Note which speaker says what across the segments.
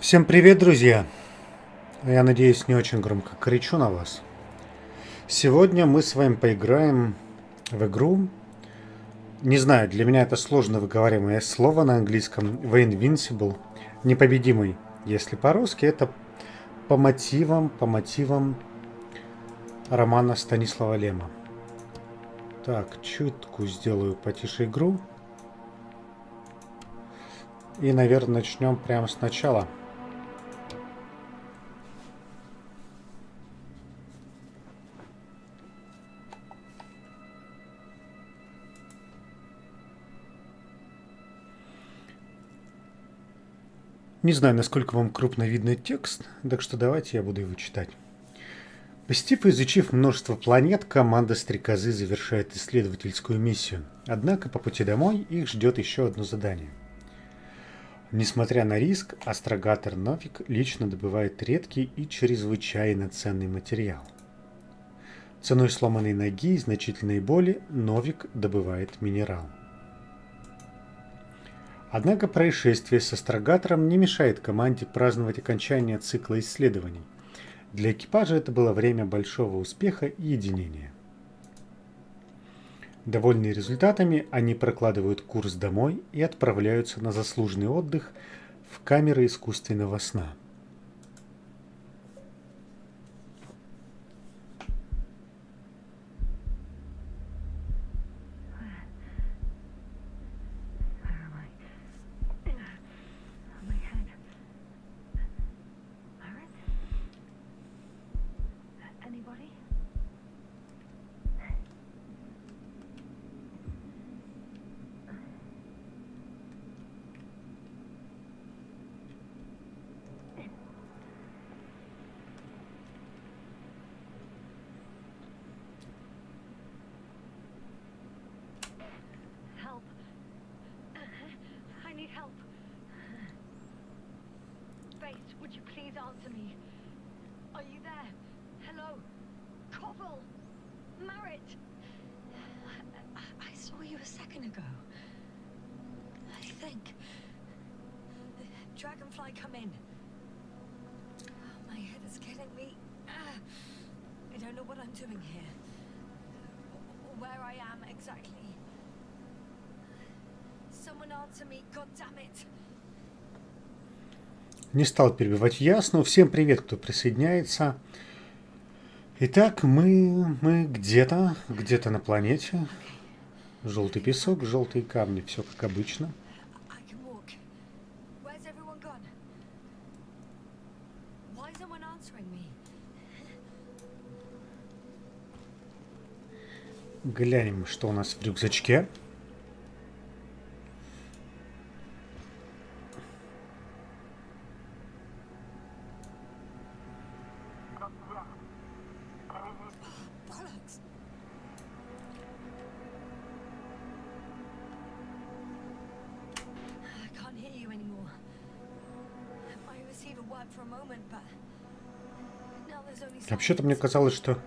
Speaker 1: Всем привет, друзья! Я надеюсь, не очень громко кричу на вас. Сегодня мы с вами поиграем в игру. Не знаю, для меня это сложно выговариваемое слово на английском. INVINCIBLE. Непобедимый. Если по-русски, это по мотивам романа Станислава Лема. Так, чутку сделаю потише игру. И, наверное, начнем прямо сначала. Не знаю, насколько вам крупно видно текст, так что давайте я буду его читать. Посетив и изучив множество планет, команда Стрекозы завершает исследовательскую миссию. Однако по пути домой их ждет еще одно задание. Несмотря на риск, астрогатор Новик лично добывает редкий и чрезвычайно ценный материал. Ценой сломанной ноги и значительной боли Новик добывает минерал. Однако происшествие с астрогатором не мешает команде праздновать окончание цикла исследований. Для экипажа это было время большого успеха и единения. Довольные результатами, они прокладывают курс домой и отправляются на заслуженный отдых в камеры искусственного сна.
Speaker 2: Would you please answer me? Are you there? Hello? Koval? Marit? I saw you a second ago. I think. Dragonfly, come in. My head is killing me. I don't know what I'm doing here. Or where I am exactly. Someone answer me, God damn it.
Speaker 1: Не стал перебивать ясно. Всем привет, кто присоединяется. Итак, мы где-то на планете. Желтый песок, желтые камни, все как обычно. Глянем, что у нас в рюкзачке. Вообще-то мне казалось, что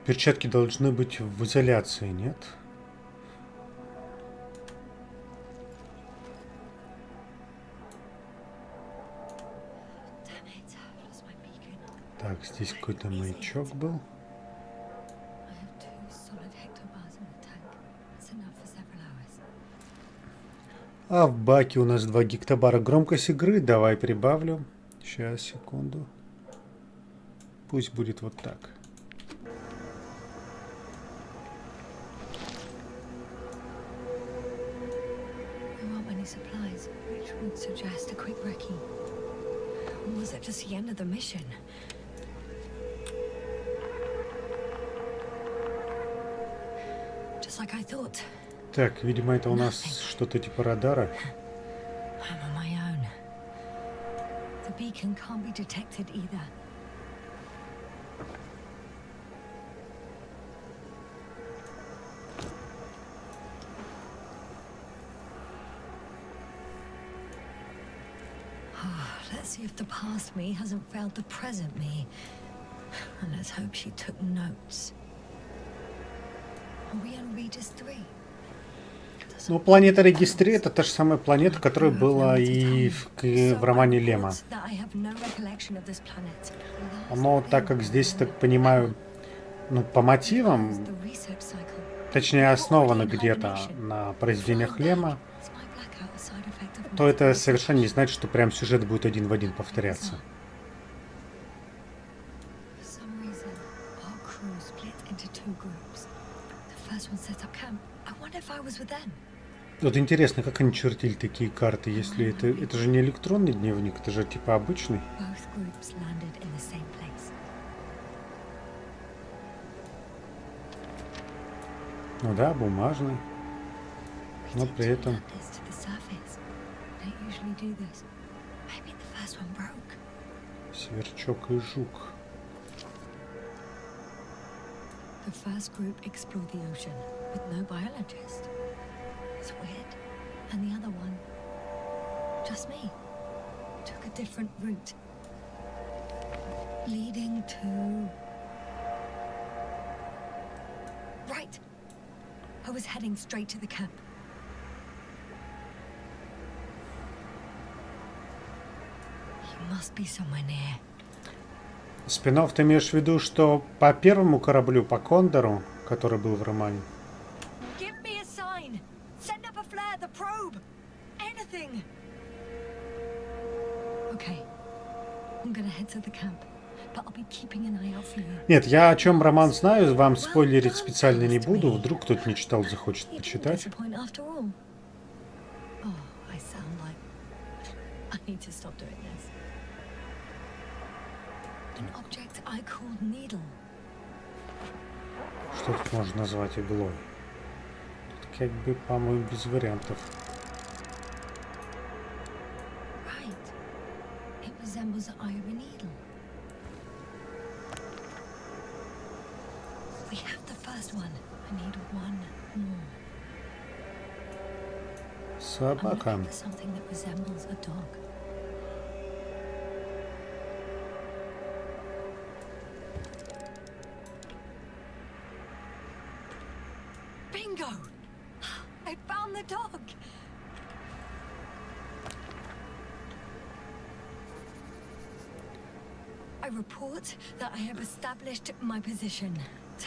Speaker 1: перчатки должны быть в изоляции, нет? Так, здесь какой-то маячок был. А в баке у нас 2 гектабара. Громкость игры давай прибавлю. Сейчас, секунду. Пусть будет вот так. Так, видимо, это у нас что-то типа радара.
Speaker 2: Let's see if the past me hasn't failed the present me. And let's hope she took notes. Are we on Regis 3?
Speaker 1: Ну, планета Регистре — это та же самая планета, которая была и в романе Лема. Но так как здесь, так понимаю, ну, по мотивам, точнее, основано где-то на произведениях Лема, то это совершенно не значит, что прям сюжет будет один в один повторяться. Вот интересно, как они чертили такие карты, если это же не электронный дневник, это же типа обычный. Ну да, бумажный. Но при этом... Сверчок и жук.
Speaker 2: The first group explored the ocean with no biologist. It's weird. And the other one, just me, took a different route, leading to... Right. I was heading straight to the camp. You must be somewhere near.
Speaker 1: Спин-офф, ты имеешь в виду, что по первому кораблю, по Кондору, который был в романе? Нет, я о чем роман знаю, вам спойлерить специально не буду. Вдруг кто-то не читал, захочет почитать. Что тут можно назвать иглой? Тут как бы, по-моему, без вариантов. Собака.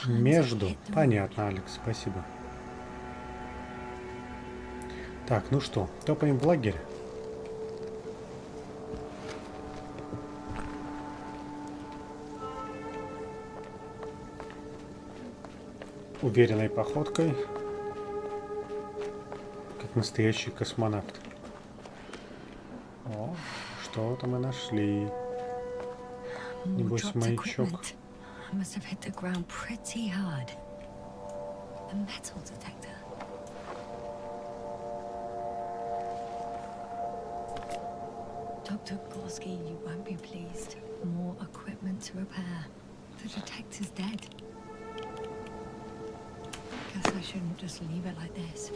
Speaker 1: Между. Понятно, Алекс, спасибо. Так, ну что, топаем в лагерь. Уверенной походкой, как настоящий космонавт. О, что-то мы нашли. Небось, маячок.
Speaker 2: Dr. Gorski, you won't be pleased. More equipment to repair. The detector's dead. Guess I shouldn't just leave it like this,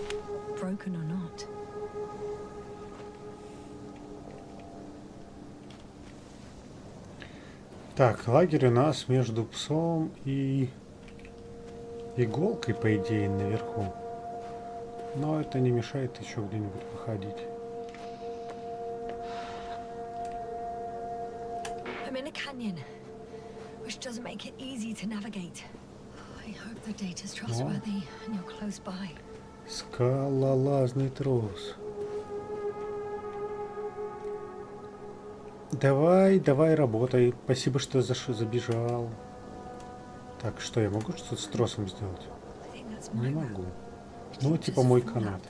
Speaker 2: broken or not.
Speaker 1: Так, лагерь у нас между псом и иголкой, по идее, наверху. Но это не мешает еще где-нибудь походить.
Speaker 2: I'm in a canyon, which doesn't make it easy to navigate. I hope the data's trustworthy and you're close by.
Speaker 1: Скалолазный трос. Давай, работай. Спасибо, что забежал. Так, что, я могу что-то с тросом сделать? Не могу. Ну, типа мой канат.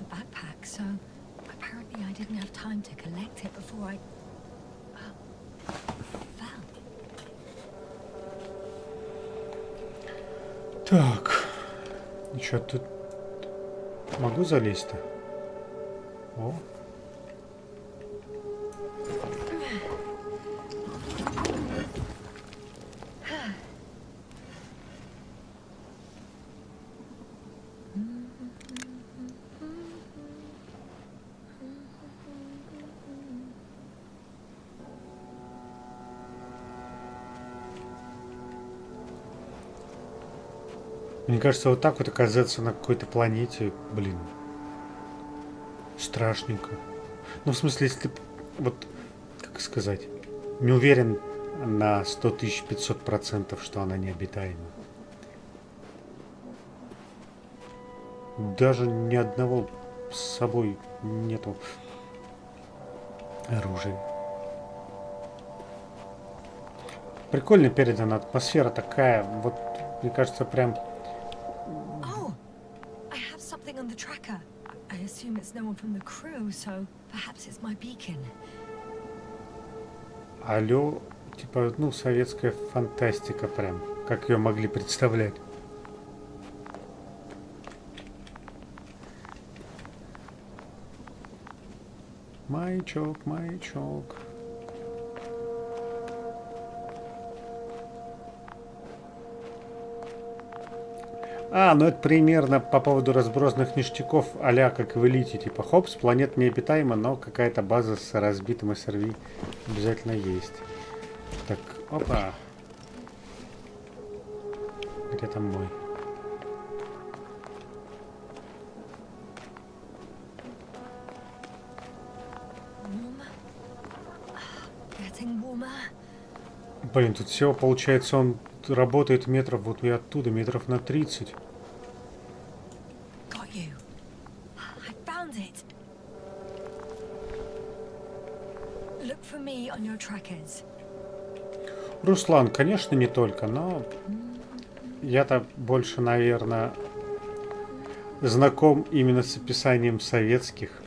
Speaker 1: Так. Что тут? Могу залезть-то? О. Мне кажется, вот так вот оказаться на какой-то планете, блин, Страшненько. Ну, в смысле, если ты, вот, как сказать, не уверен на 100 500%, что она необитаема. Даже ни одного с собой нету оружия. Прикольно передана атмосфера такая, вот, мне кажется, прям...
Speaker 2: Oh, I have something on the tracker. I assume it's no one from the crew, so perhaps it's my beacon.
Speaker 1: Алло, типа, ну, советская фантастика прям, как ее могли представлять. Маячок, маячок. А, ну это примерно по поводу разбросанных ништяков, а-ля как в Элите, типа хопс, планета необитаема, но какая-то база с разбитым SRV обязательно есть. Так, опа. Где там мой?
Speaker 2: Getting warmer.
Speaker 1: Блин, тут всего получается он работает метров вот и оттуда, метров на 30.
Speaker 2: Got you. I found it. Look for me on your trackers.
Speaker 1: Руслан, конечно, не только, но я-то больше, наверное, знаком именно с описанием советских,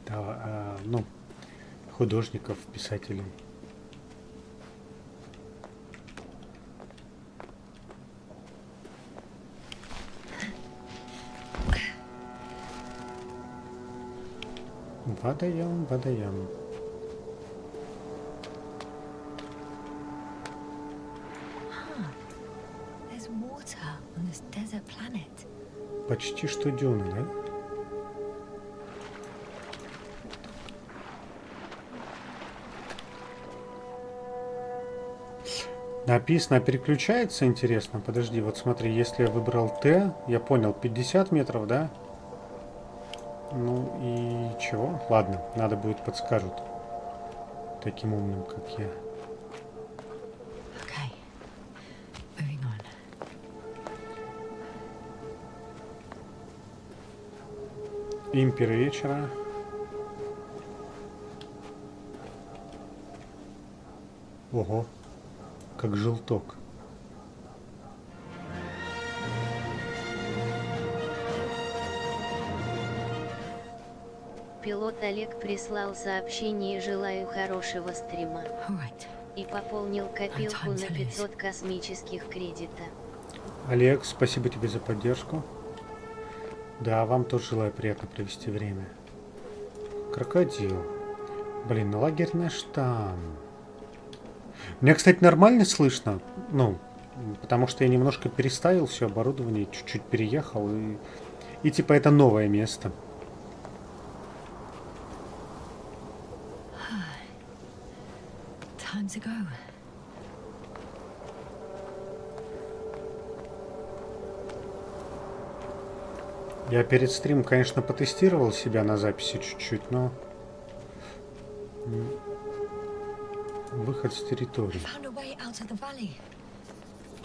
Speaker 1: да, ну, художников, писателей. Водоем, водоем.
Speaker 2: There's water on this desert planet.
Speaker 1: Почти что дюна, да? Написано, переключается, интересно. Подожди, вот смотри, если я выбрал Т, я понял, 50 метров, да? Ну и чего? Ладно, надо будет подскажут. Таким умным, как я.
Speaker 2: Okay. Moving on.
Speaker 1: Импер вечера. Ого, как желток.
Speaker 3: Пилот Олег прислал сообщение «Желаю хорошего стрима»
Speaker 2: All right.
Speaker 3: и пополнил копилку на 500 космических кредита.
Speaker 1: Олег, спасибо тебе за поддержку. Да, вам тоже желаю приятно провести время. Крокодил. Блин, ну лагерный штамм. Меня, кстати, нормально слышно. Ну, потому что я немножко переставил все оборудование, чуть-чуть переехал. И типа это новое место.
Speaker 2: Time to go.
Speaker 1: Я перед стримом, конечно, потестировал себя на записи чуть-чуть, но... Выход с территории.
Speaker 2: Found a way out of the valley,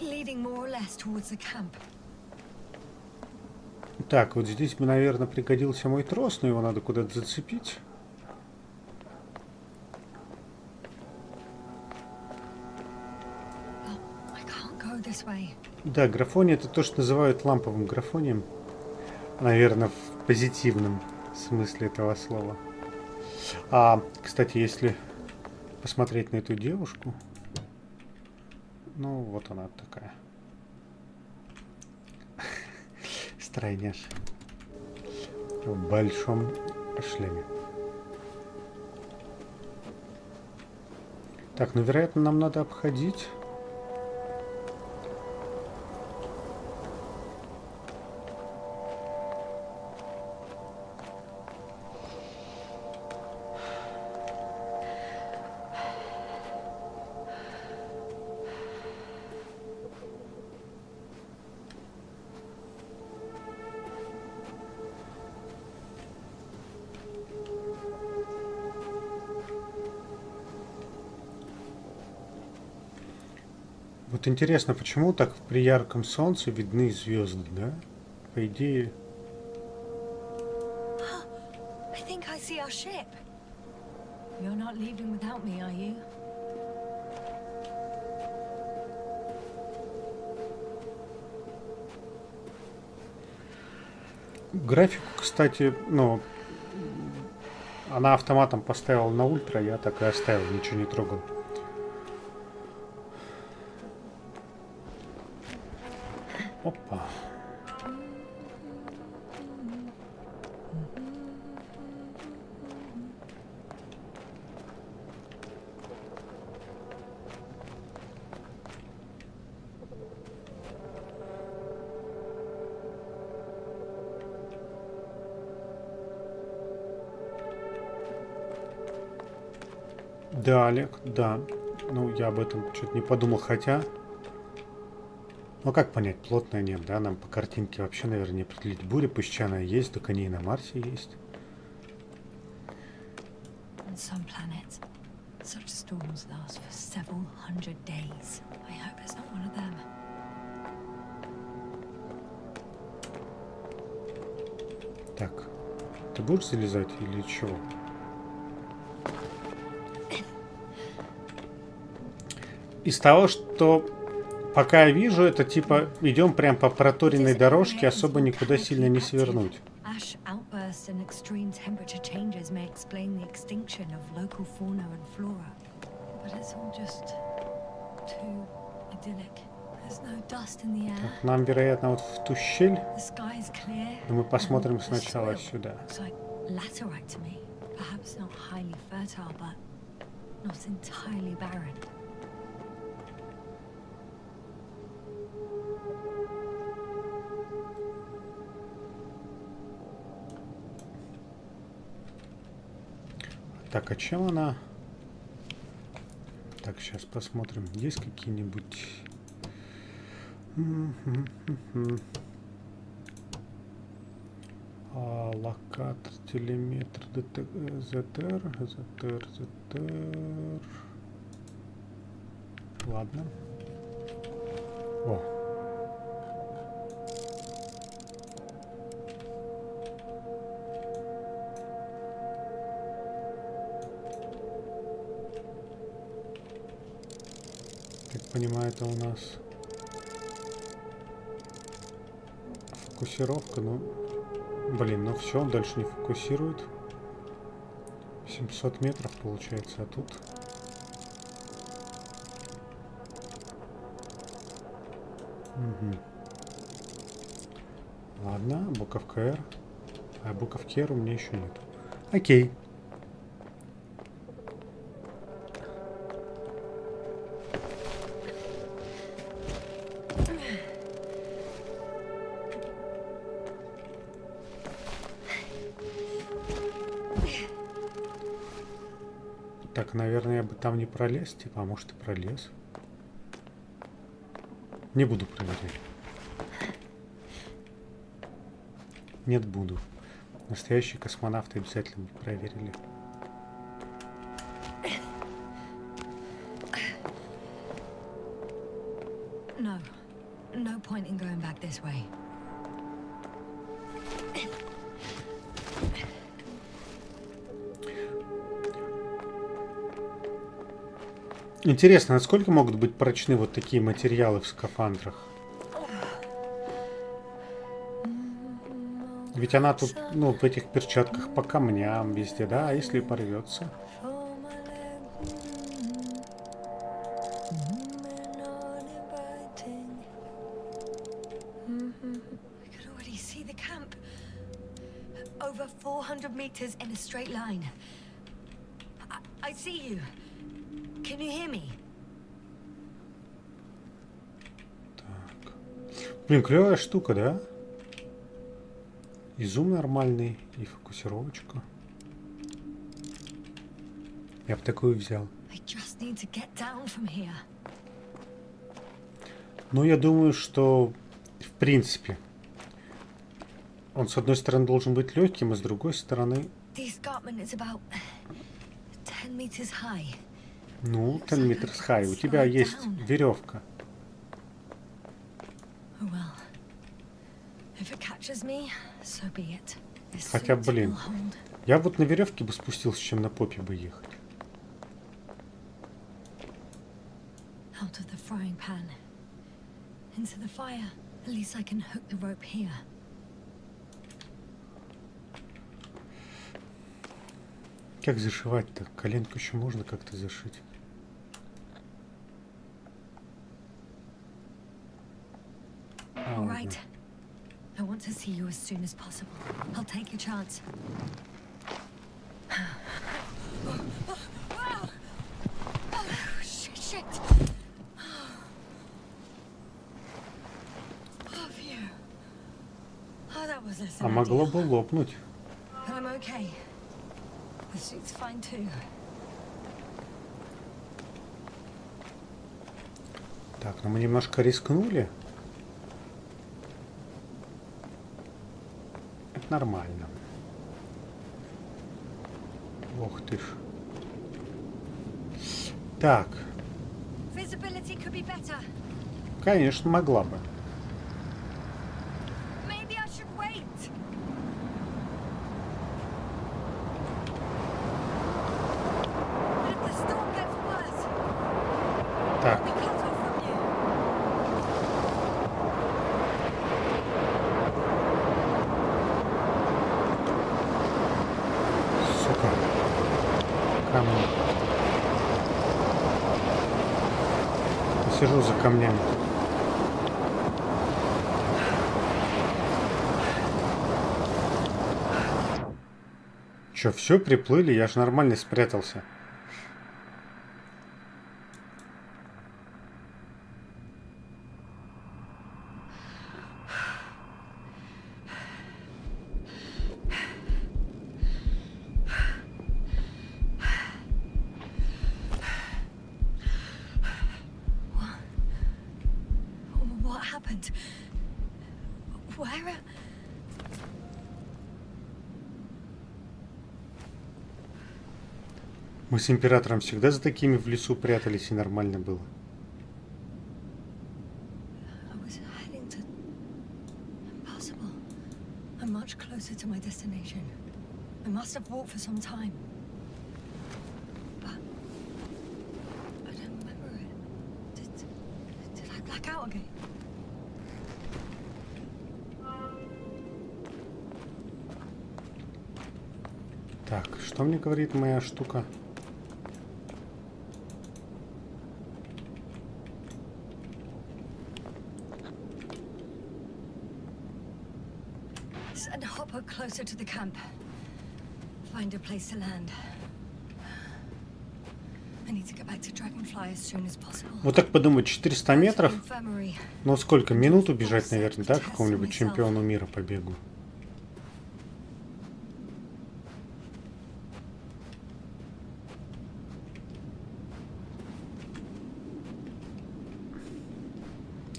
Speaker 2: leading more or less towards the camp.
Speaker 1: Так, вот здесь бы, наверное, пригодился мой трос, но его надо куда-то зацепить.
Speaker 2: Oh, I can't go this way.
Speaker 1: Да, графония — это то, что называют ламповым графонием. Наверное, в позитивном смысле этого слова. А, кстати, если посмотреть на эту девушку, ну, вот она такая. Стройняш. В большом шлеме. Так, ну, вероятно, нам надо обходить. Вот интересно, почему так при ярком солнце видны звезды, да? По идее...
Speaker 2: I think I see our ship. You're not leaving without me, are you?
Speaker 1: Графику, кстати, ну, она автоматом поставила на ультра, я так и оставил, ничего не трогал. Опа. Да, Олег, да. Ну, я об этом что-то не подумал, хотя... Ну, как понять, плотное нет, да? Нам по картинке вообще, наверное, не определить. Буря песчаная есть, только они и на Марсе есть.
Speaker 2: On some planets, such storms last for several hundred days. I hope it's not one of them.
Speaker 1: Так, ты будешь залезать или чего? Из того, что пока я вижу, это типа идем прям по проторенной дорожке, особо никуда сильно не свернуть.
Speaker 2: Ash outbursts and extreme temperature changes may explain the extinction of local fauna and flora. But it's all just too idyllic. There's no dust in the air.
Speaker 1: Так, нам, вероятно, вот в ту щель.
Speaker 2: The sky is clear.
Speaker 1: Но мы посмотрим
Speaker 2: and the
Speaker 1: сначала
Speaker 2: soil
Speaker 1: сюда.
Speaker 2: looks like laterite to me. Perhaps not highly fertile, but not entirely barren.
Speaker 1: Так, а чем она? Так, сейчас посмотрим. Есть какие-нибудь... Локатор, телеметр, ЗТР. Ладно. О. Так понимаю, это у нас фокусировка, ну, блин, ну все, он дальше не фокусирует. 700 метров получается, а тут... Угу. Ладно, буковка R. А буковки R у меня еще нет. Окей. Так, наверное, я бы там не пролез, типа, а может и пролез. Не буду проверять. Нет, буду. Настоящие космонавты обязательно бы проверили.
Speaker 2: No. No point in going back this way.
Speaker 1: Интересно, насколько могут быть прочны вот такие материалы в скафандрах? Ведь она тут, ну, в этих перчатках по камням везде, да? А если порвется?
Speaker 2: Over 400 meters in a straight line. I see you. Can you hear me?
Speaker 1: Так. Блин, клевая штука, да? И зум нормальный, и фокусировочка. Я бы такую взял.
Speaker 2: I just need to get down from here.
Speaker 1: Ну, я думаю, что в принципе он с одной стороны должен быть легким, а с другой стороны...
Speaker 2: The escarpment is about 10 meters high.
Speaker 1: Ну, 10 meters high. У тебя есть веревка.
Speaker 2: Oh well. If it catches me, so be it. This
Speaker 1: Хотя,
Speaker 2: suit
Speaker 1: блин,
Speaker 2: will hold.
Speaker 1: я вот на веревке бы спустился, чем на попе бы ехать.
Speaker 2: Out of the frying pan. Into the fire. At least I can hook the rope here.
Speaker 1: Как зашивать-то? Коленку еще можно как-то зашить.
Speaker 2: All right. I want to see you as soon as possible. I'll take a chance. Shit. Oh, phew. Oh, that was less
Speaker 1: А
Speaker 2: than
Speaker 1: могло
Speaker 2: ideal.
Speaker 1: бы лопнуть.
Speaker 2: But I'm okay. The suit's fine too.
Speaker 1: Так, ну мы немножко рискнули. Это нормально. Ох ты ж. Так,
Speaker 2: Visibility could be better.
Speaker 1: конечно, могла бы.
Speaker 2: Maybe I should wait. If the storm gets worse,
Speaker 1: Так,
Speaker 2: we cut off from you.
Speaker 1: сука. Камни. Сижу за камнями. Че, все, приплыли? Я ж нормально спрятался.
Speaker 2: What happened? Where?
Speaker 1: Мы с императором всегда за такими в лесу прятались, и нормально было.
Speaker 2: I was heading to... Impossible. I'm much closer to my destination. I must have walked for some time. But... I don't remember it. Did I black out again?
Speaker 1: Так, что мне говорит моя штука?
Speaker 2: Send a hopper closer to the camp. Find a place to land. I need to get back to Dragonfly as soon as possible.
Speaker 1: Вот так подумать, 400 метров.
Speaker 2: Infirmary.
Speaker 1: Ну сколько? Минуту бежать, наверное, да? Какому-нибудь чемпиону мира по бегу.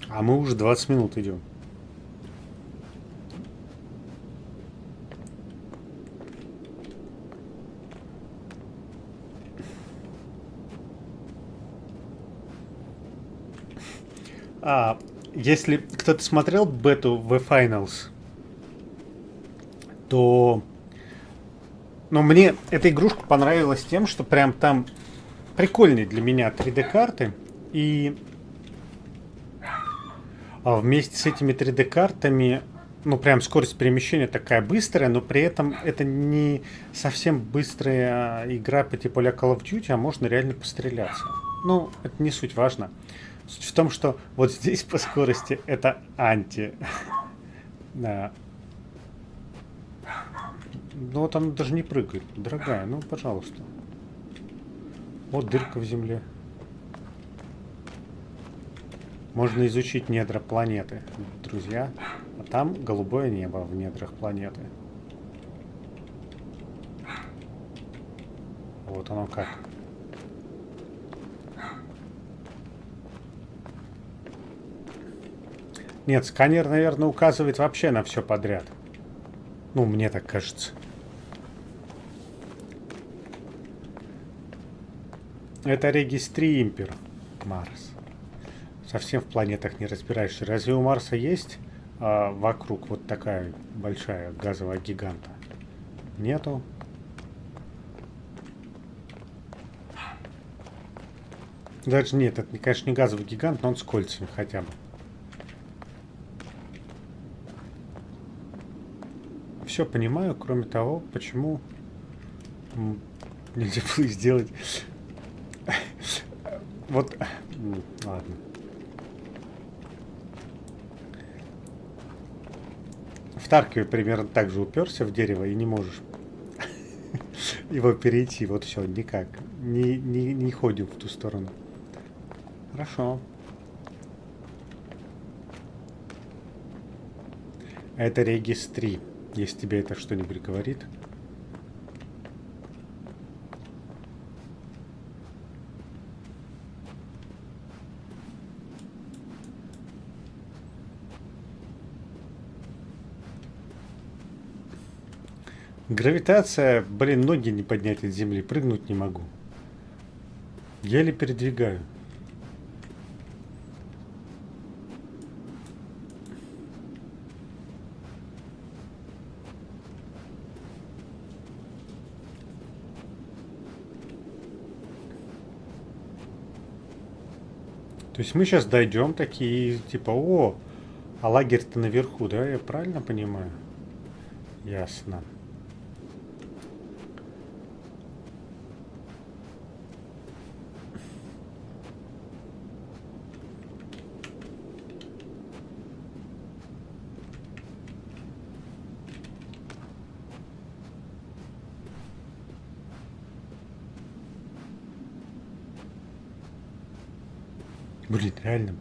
Speaker 1: А мы уже 20 минут идем. Если кто-то смотрел бету в Finals, то... Но мне эта игрушка понравилась тем, что прям там прикольные для меня 3D-карты. И вместе с этими 3D-картами, ну прям скорость перемещения такая быстрая, но при этом это не совсем быстрая игра по типу а-ля Call of Duty, а можно реально постреляться. Ну, это не суть важно. Суть в том, что вот здесь по скорости это анти. Да. Ну вот она даже не прыгает. Дорогая, ну пожалуйста. Вот дырка в земле. Можно изучить недра планеты, друзья. А там голубое небо в недрах планеты. Вот оно как. Нет, сканер, наверное, указывает вообще на все подряд. Ну, мне так кажется. Это регистримпер Марс. совсем в планетах не разбираешься. Разве у Марса есть вокруг вот такая большая газовая гиганта? Нету. Даже нет, это, конечно, не газовый гигант, но он с кольцами хотя бы. Все понимаю, кроме того, почему нельзя было сделать... Вот, ладно. В Таркове примерно так же уперся в дерево и не можешь его перейти. Вот все, никак. Не ходим в ту сторону. Хорошо. Это Регис 3, если тебе это что-нибудь говорит. Гравитация, блин, ноги не поднять от земли, прыгнуть не могу. Еле передвигаю. То есть мы сейчас дойдем такие, типа, о, а лагерь-то наверху, да? Я правильно понимаю? Ясно. Блин, реально.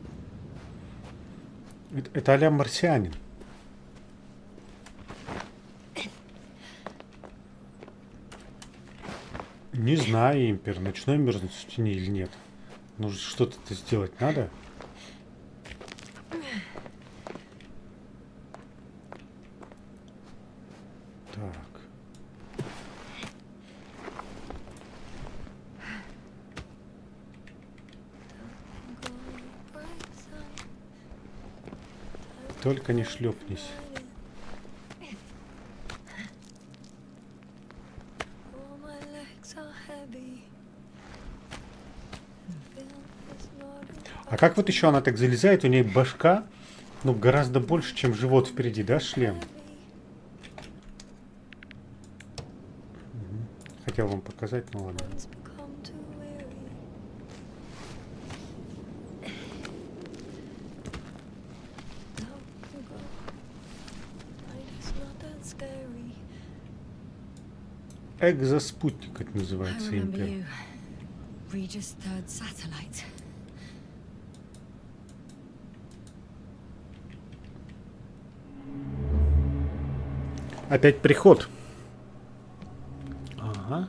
Speaker 1: Это а-ля марсианин. Не знаю, Импер, ночной мерзнуть в тени или нет. Нужно что-то сделать надо. Так. Только не шлепнись. А как вот еще она так залезает? У нее башка, ну, гораздо больше, чем живот впереди, да, шлем? Хотел вам показать, ну ладно. Экзоспутник это называется, Импер. Опять приход. Ага.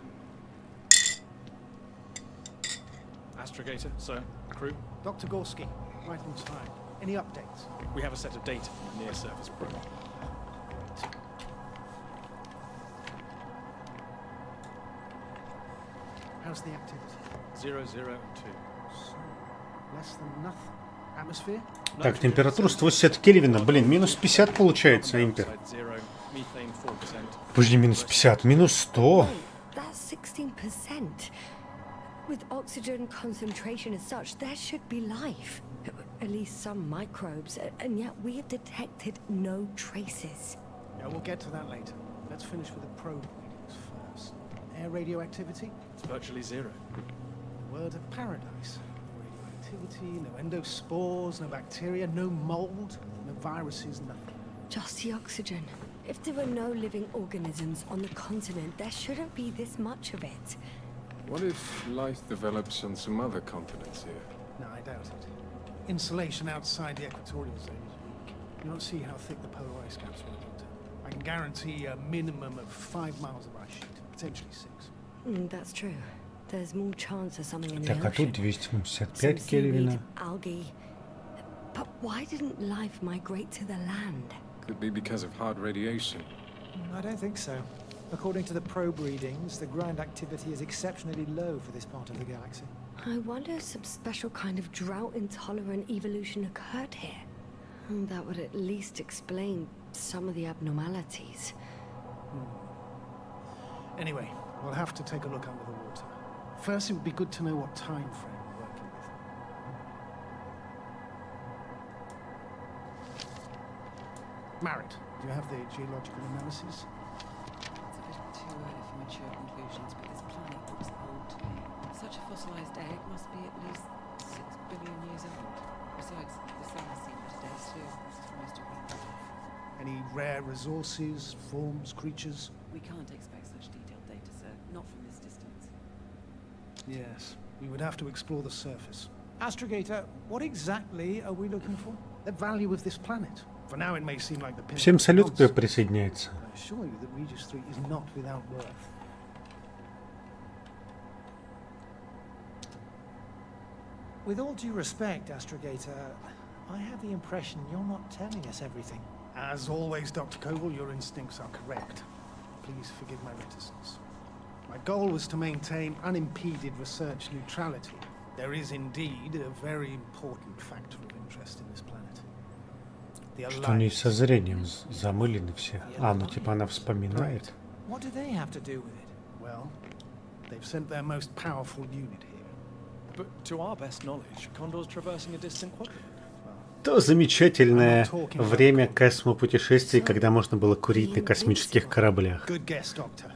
Speaker 4: Astrogator, sir. Crew.
Speaker 5: Dr. Gorski, right on time. Any updates?
Speaker 4: We have a set of data from the near surface probe.
Speaker 5: How's the activity?
Speaker 4: 0, 0, and 2.
Speaker 5: So, less than nothing. Atmosphere?
Speaker 1: Так, температура 180 Кельвина. Блин, минус 50 получается, Импер. Подожди, минус 50, минус 100.
Speaker 2: That's 16%. With oxygen concentration as such, there should be life. At least some microbes, and yet we have detected no traces.
Speaker 5: Yeah, we'll get to that later. Let's finish with the probe readings first. Air radioactivity?
Speaker 4: It's virtually 0.
Speaker 5: The word of paradise. Radioactivity, no endospores, no bacteria, no mold, no viruses, nothing.
Speaker 2: Just the oxygen. If there were no living organisms on the continent, there shouldn't be this much of it.
Speaker 6: What if life develops on some other continents here?
Speaker 5: No, I doubt it. Insulation outside the equatorial zone is weak. You don't see how thick the polar ice caps are, Doctor. I can guarantee a minimum of 5 miles of ice sheet, potentially 6.
Speaker 2: That's true. There's more chance of something in the
Speaker 1: Так, а тут
Speaker 2: ocean.
Speaker 1: 275
Speaker 2: Some
Speaker 1: Кельвина.
Speaker 2: seaweed, algae. But why didn't life migrate to the land?
Speaker 6: Could be because of hard radiation.
Speaker 7: I don't think so. According to the probe readings, the ground activity is exceptionally low for this part of the galaxy.
Speaker 2: I wonder if some special kind of drought-intolerant evolution occurred here. That would at least explain some of the abnormalities.
Speaker 5: Anyway, we'll have to take a look under the water. First, it would be good to know what time frame we're working with. Marit, do you have the geological analysis?
Speaker 7: It's a little too early for mature conclusions, but this planet looks old to me. Such a fossilized egg must be at least 6 billion years old. Besides, the sun has seen better days too, as most of it.
Speaker 5: Any rare resources, forms, creatures?
Speaker 7: We can't expect such detailed data, sir. Not from this distance.
Speaker 5: Yes, we would have to explore the surface.
Speaker 8: Astrogator, what exactly are we looking for?
Speaker 5: The value of this planet. For now, it may seem like the pinnacle
Speaker 1: Всем
Speaker 5: of
Speaker 1: салют, кто
Speaker 5: nonsense,
Speaker 1: присоединяется.
Speaker 5: but I assure you that Regis 3 is not without worth.
Speaker 8: With all due respect, Astrogator, I have the impression you're not telling us everything.
Speaker 5: As always, Dr. Koval, your instincts are correct. Please forgive my reticence. My goal was to maintain unimpeded research neutrality. There is indeed a very important factor of interest in this planet. The
Speaker 1: Что у нее со
Speaker 5: alliance.
Speaker 1: зрением замылены все. А, ну типа она вспоминает.
Speaker 8: What do they have to do with it?
Speaker 5: Well, they've sent their most powerful unit here.
Speaker 4: But to our best knowledge, Condor's traversing a distant quadrant.
Speaker 1: То замечательное время космопутешествий, когда можно было курить на космических кораблях.
Speaker 5: Good guess, Doctor.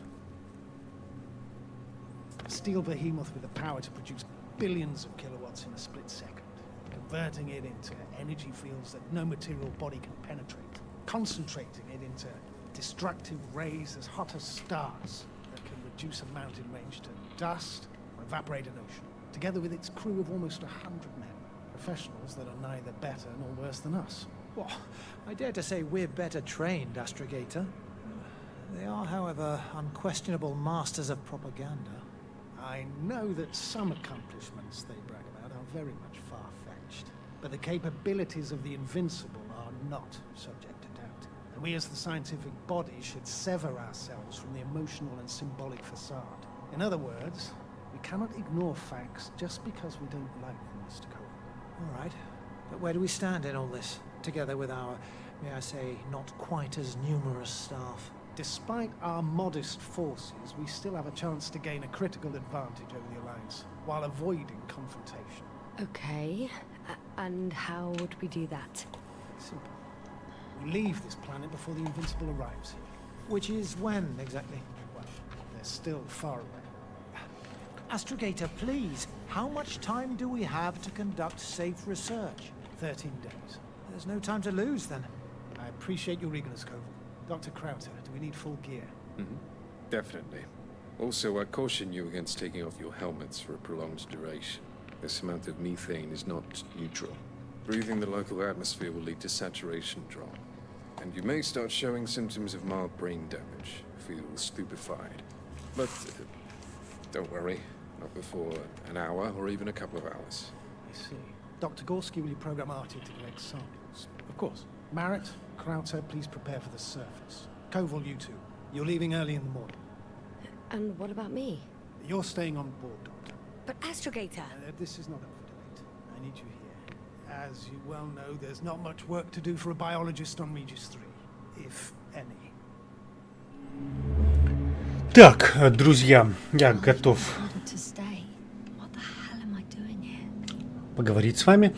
Speaker 5: A steel behemoth with the power to produce billions of kilowatts in a split second, converting it into energy fields that no material body can penetrate, concentrating it into destructive rays as hot as stars that can reduce a mountain range to dust or evaporate an ocean, together with its crew of almost 100 men, professionals that are neither better nor worse than us.
Speaker 8: Well, I dare to say we're better trained, Astrogator. They are, however, unquestionable masters of propaganda.
Speaker 5: I know that some accomplishments they brag about are very much far-fetched, but the capabilities of the Invincible are not subject to doubt. And we as the scientific body should sever ourselves from the emotional and symbolic facade. In other words, we cannot ignore facts just because we don't like them, Mr. Cole.
Speaker 8: All right, but where do we stand in all this, together with our, may I say, not quite as numerous staff?
Speaker 5: Despite our modest forces, we still have a chance to gain a critical advantage over the Alliance, while avoiding confrontation.
Speaker 2: Okay, and how would we do that?
Speaker 5: Simple. We leave this planet before the Invincible arrives here.
Speaker 8: Which is when, exactly?
Speaker 5: Well, they're still far away.
Speaker 8: Astrogator, please, how much time do we have to conduct safe research?
Speaker 5: 13 days.
Speaker 8: There's no time to lose, then.
Speaker 5: I appreciate your eagerness, Koval. Dr. Krauter, do we need full gear?
Speaker 6: Definitely. Also, I caution you against taking off your helmets for a prolonged duration. This amount of methane is not neutral. Breathing the local atmosphere will lead to saturation drop, and you may start showing symptoms of mild brain damage, feel stupefied. But don't worry, not before an hour or even a couple of hours.
Speaker 5: I see. Dr. Gorski, will you program Artie to collect samples?
Speaker 4: Of course.
Speaker 5: Marit, Krauter, please prepare for the surface. Koval, you two. You're leaving early in the morning.
Speaker 2: And what about me?
Speaker 5: You're staying on board, Doctor.
Speaker 2: But Astrogator!
Speaker 5: This is not up for debate. I need you here. As you well know, there's not much work to do for a biologist on Regis 3, if any.
Speaker 1: Так, друзья, я готов
Speaker 2: To stay. What the hell am I doing here?
Speaker 1: поговорить с вами.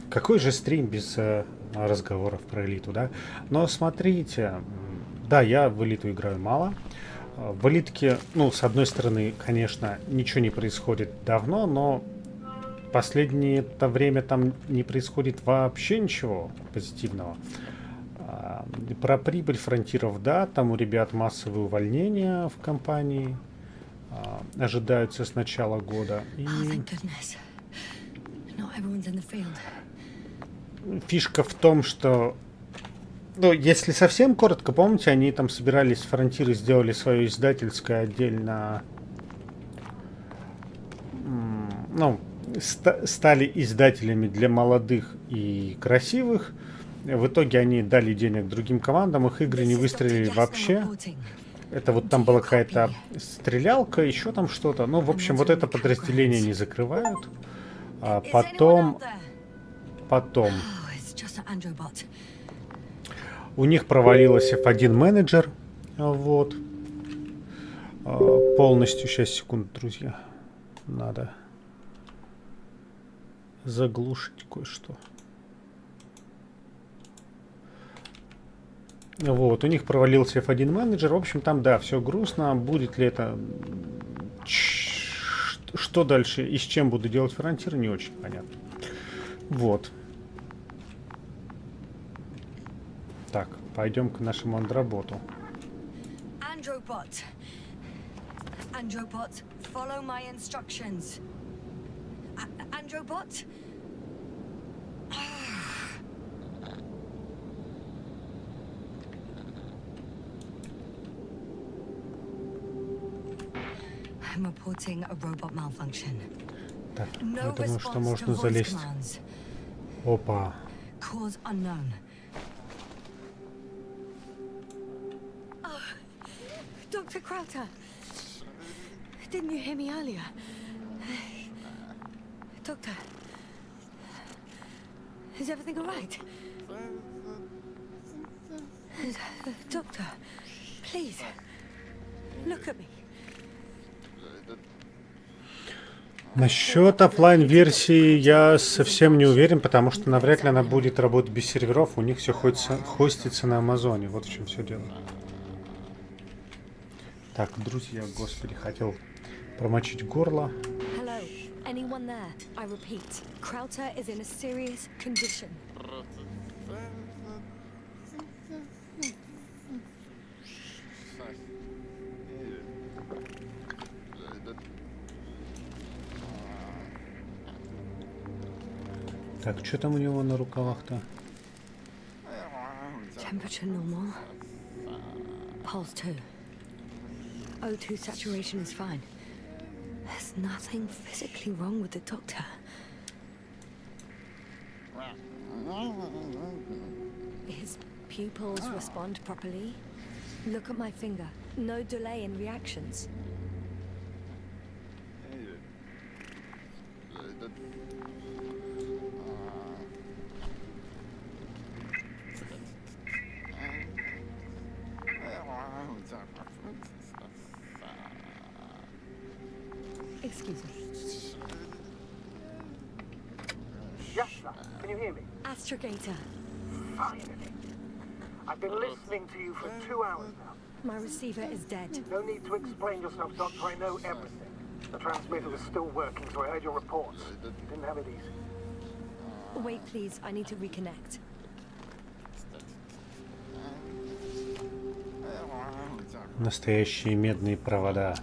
Speaker 1: Какой же стрим без разговоров про элиту, да? Но смотрите, да, я в элиту играю мало. В элитке, ну, с одной стороны, конечно, ничего не происходит давно, но последнее время там не происходит вообще ничего позитивного. Про прибыль фронтиров, да, там у ребят массовые увольнения в компании ожидаются с начала года. И
Speaker 2: Oh, thank goodness. Not everyone's in the field.
Speaker 1: фишка в том, что, ну, если совсем коротко, помните, они там собирались, фронтиры сделали свое издательское отдельно, ну, стали издателями для молодых и красивых. В итоге они дали денег другим командам, их игры не выстрелили вообще. Это вот там была какая-то стрелялка, еще там что-то. Ну, в общем, вот это подразделение не закрывают. А потом... У них провалилась F1 менеджер. Вот. Полностью. Сейчас, секунду, друзья. Надо заглушить кое-что. Вот, у них провалился F1 менеджер. В общем, там, да, все грустно. Будет ли это... Что дальше и с чем буду делать фронтир, не очень понятно. Вот. Так, пойдем к нашему андроботу.
Speaker 2: Androbot, follow my instructions. Androbot? I'm reporting a robot malfunction.
Speaker 1: Так, я думаю, что можно залезть. Опа.
Speaker 2: Cause unknown. Dr. Crowther, didn't you hear me earlier? Doctor, is everything all right? Doctor, please, look at me.
Speaker 1: Насчет оффлайн-версии я совсем не уверен, потому что навряд ли она будет работать без серверов. У них все хостится на Амазоне. Вот в чем все дело. Так, друзья, господи, хотел промочить горло.
Speaker 2: Hello, anyone there? I repeat, Crowther is in a serious condition.
Speaker 1: Так, что там у него на рукавах-то?
Speaker 2: Temperature normal. Pulse 2. O2 saturation is fine. There's nothing physically wrong with the doctor. His pupils respond properly. Look at my finger. No delay in reactions. Excuse me.
Speaker 5: Yes, sir. Can you hear me?
Speaker 2: Astrogator.
Speaker 5: Finally. I've been listening to you for 2 hours now.
Speaker 2: My receiver is dead.
Speaker 5: No need to explain yourself, Doctor. I know everything. The transmitter was still working, so I heard your reports. You didn't have it easy.
Speaker 2: Wait, please. I need to reconnect.
Speaker 1: Настоящие медные провода.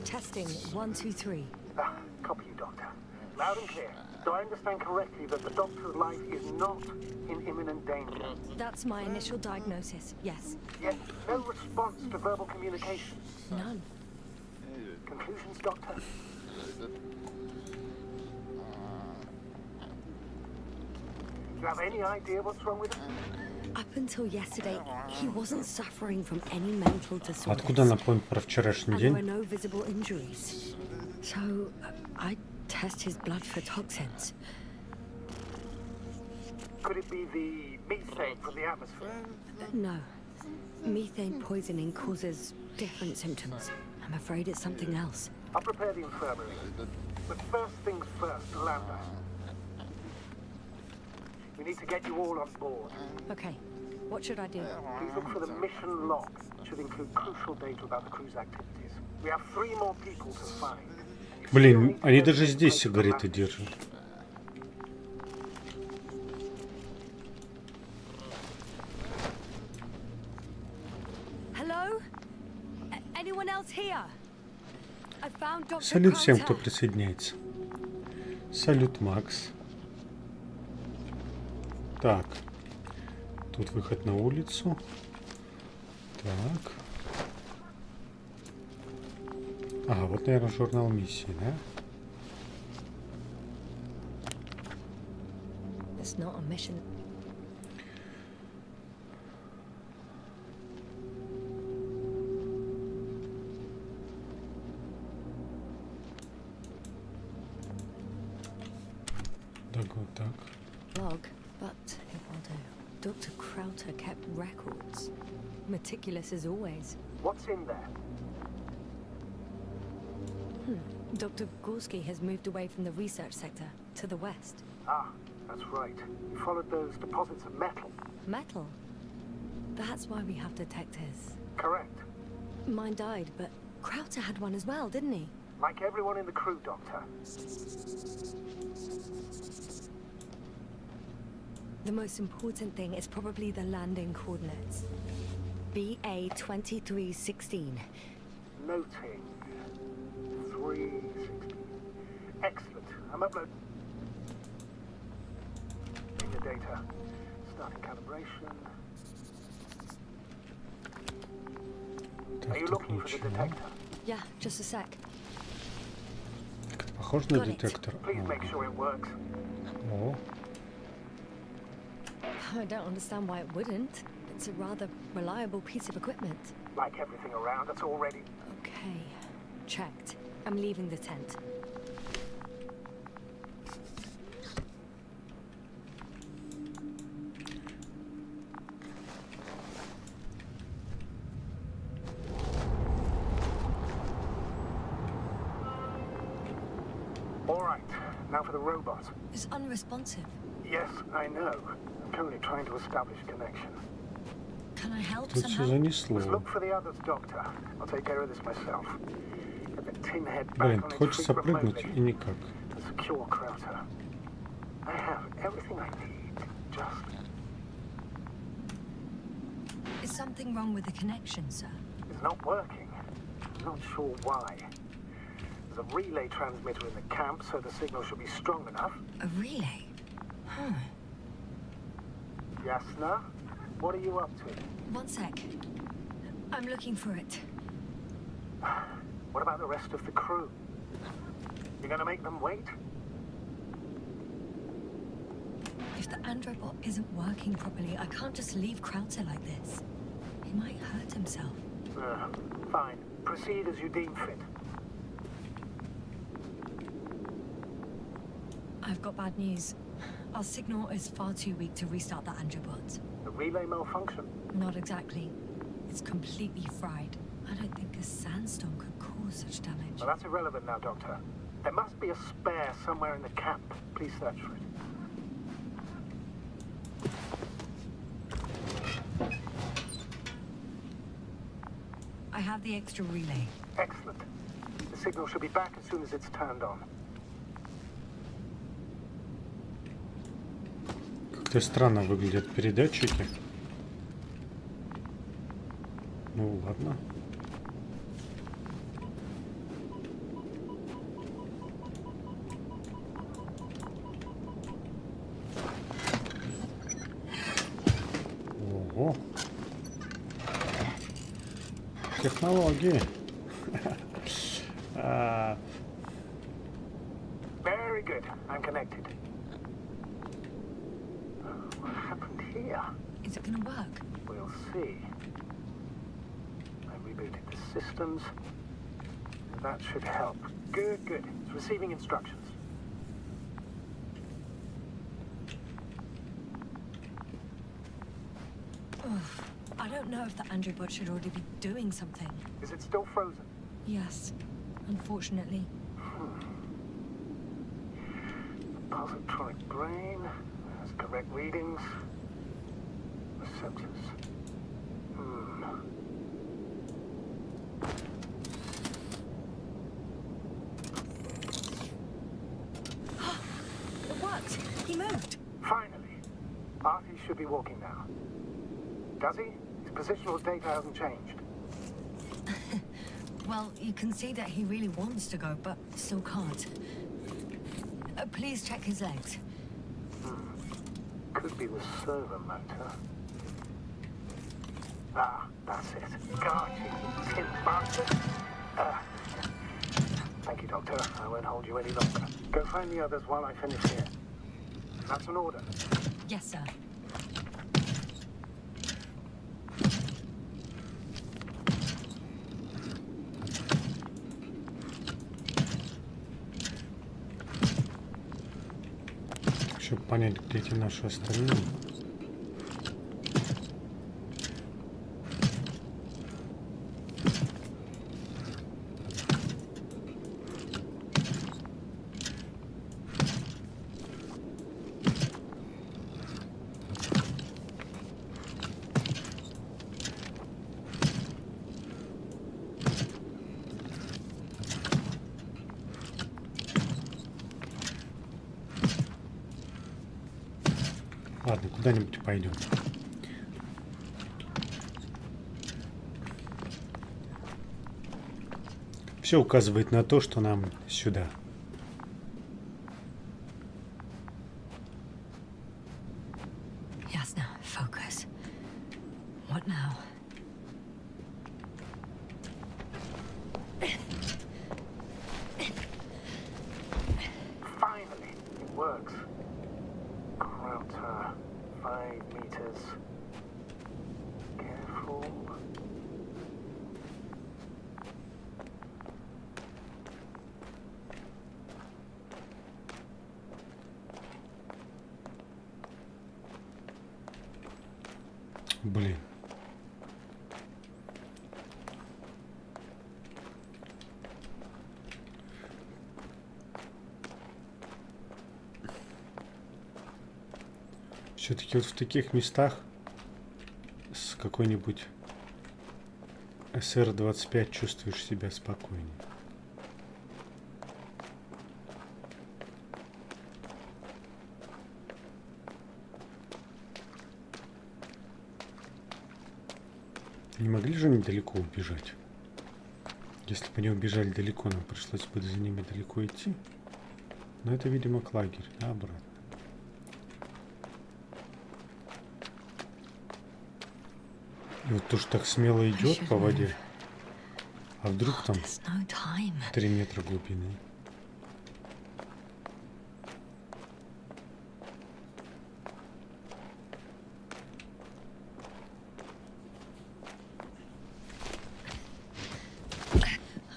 Speaker 2: Testing 1, 2, 3.
Speaker 5: Copy you, Doctor. Loud and clear. Do I understand correctly that the Doctor's life is not in imminent danger?
Speaker 2: That's my initial diagnosis, yes.
Speaker 5: Yet no response to verbal communication.
Speaker 2: None.
Speaker 5: Conclusions, Doctor? Do you have any idea what's wrong with him?
Speaker 2: Up until yesterday, he wasn't suffering from any mental disorders.
Speaker 1: Откуда она помнит про вчерашний
Speaker 2: And there were
Speaker 1: день?
Speaker 2: no visible injuries. So, I test his blood for toxins.
Speaker 5: Could it be the methane from the atmosphere?
Speaker 2: No. Methane poisoning causes different symptoms. I'm afraid it's something else.
Speaker 5: I'll prepare the infirmary. But first things first, the lab dice. We need to get you all on board.
Speaker 2: Okay. What should I do?
Speaker 5: Please look for the mission log. It should include crucial data about the crew's activities. We have 3 more people to find.
Speaker 1: Блин, они даже здесь сигареты держат.
Speaker 2: Hello? Anyone else here? I found Dr.
Speaker 1: Салют всем, кто
Speaker 2: Crowther.
Speaker 1: присоединяется. Салют, Макс. Так. Тут выход на улицу. Так. Ага, вот, наверное, журнал миссии, да?
Speaker 2: It's not a mission. log, but it will do. Dr. Krauter kept records. Meticulous as always.
Speaker 9: What's in there?
Speaker 2: Dr. Gorski has moved away from the research sector to the west.
Speaker 9: Ah, that's right. You followed those deposits of metal.
Speaker 2: Metal? That's why we have detectors.
Speaker 9: Correct.
Speaker 2: Mine died, but Krauter had one as well, didn't he?
Speaker 9: Like everyone in the crew, Doctor.
Speaker 2: The most important thing is probably the landing coordinates. BA 2316.
Speaker 9: Noting. 316. Excellent. I'm uploading the data. Starting calibration. Are you looking for the detector?
Speaker 2: Yeah, just a sec.
Speaker 1: Это похоже на
Speaker 2: Got it.
Speaker 1: детектор.
Speaker 9: Please make sure it works.
Speaker 1: О,
Speaker 2: I don't understand why it wouldn't. It's a rather reliable piece of equipment.
Speaker 9: Like everything around, it's already...
Speaker 2: Okay, checked. I'm leaving the tent.
Speaker 9: All right, now for the robot.
Speaker 2: It's unresponsive.
Speaker 9: Yes, I know. I'm currently trying to establish a connection.
Speaker 2: Can I help
Speaker 1: тут все
Speaker 2: somehow?
Speaker 9: Let's
Speaker 1: занесло.
Speaker 9: look for the others, Doctor. I'll take care of this myself. Get the tin head
Speaker 1: Блин,
Speaker 9: back on its
Speaker 1: хочется
Speaker 9: feet
Speaker 1: прыгнуть
Speaker 9: remotely
Speaker 1: и никак.
Speaker 9: and secure Krauter. I have everything I need. Just...
Speaker 2: Is something wrong with the connection, sir?
Speaker 9: It's not working. I'm not sure why. There's a relay transmitter in the camp, so the signal should be strong enough.
Speaker 2: A relay? Huh.
Speaker 9: Yasna, what are you up to?
Speaker 2: One sec. I'm looking for it.
Speaker 9: What about the rest of the crew? You gonna make them wait?
Speaker 2: If the androbot isn't working properly, I can't just leave Krauter like this. He might hurt himself.
Speaker 9: Fine. Proceed as you deem fit.
Speaker 2: I've got bad news. Our signal is far too weak to restart the androbot.
Speaker 9: The relay malfunction?
Speaker 2: Not exactly. It's completely fried. I don't think a sandstorm could cause such damage.
Speaker 9: Well, that's irrelevant now, Doctor. There must be a spare somewhere in the camp. Please search for it.
Speaker 2: I have the extra relay.
Speaker 9: Excellent. The signal should be back as soon as it's turned on.
Speaker 1: Как-то странно выглядят передатчики. Ну ладно. Ого. Технологии.
Speaker 9: Very good. I'm connected. What happened here?
Speaker 2: Is it gonna work?
Speaker 9: We'll see. I rebooted the systems. That should help. Good, good. It's receiving instructions.
Speaker 2: I don't know if the androbot should already be doing something.
Speaker 9: Is it still frozen?
Speaker 2: Yes, unfortunately.
Speaker 9: Positronic brain has correct readings. Receptors.
Speaker 2: It worked! He moved!
Speaker 9: Finally. Artie should be walking now. Does he? His positional data hasn't changed.
Speaker 2: Well, you can see that he really wants to go, but still can't. Please check his legs.
Speaker 9: Could be the servo motor. Ah, that's it. God, you tin bastard. Thank you, Doctor. I won't hold you any longer. Go find the others while I finish here. That's an order.
Speaker 2: Yes, sir.
Speaker 1: понять, где эти наши остальные. Ладно, куда-нибудь пойдем. Все указывает на то, что нам сюда.
Speaker 2: Ясно. Focus. What now?
Speaker 9: Finally, it works. Crouter, 5 meters. Careful.
Speaker 1: Блин. Все-таки вот в таких местах с какой-нибудь СР-25 чувствуешь себя спокойнее. Не могли же они далеко убежать? Если бы они убежали далеко, нам пришлось бы за ними далеко идти. Но это, видимо, к лагерю, да, обратно. И вот то, что так смело идет по воде, а вдруг там 3 метра глубины.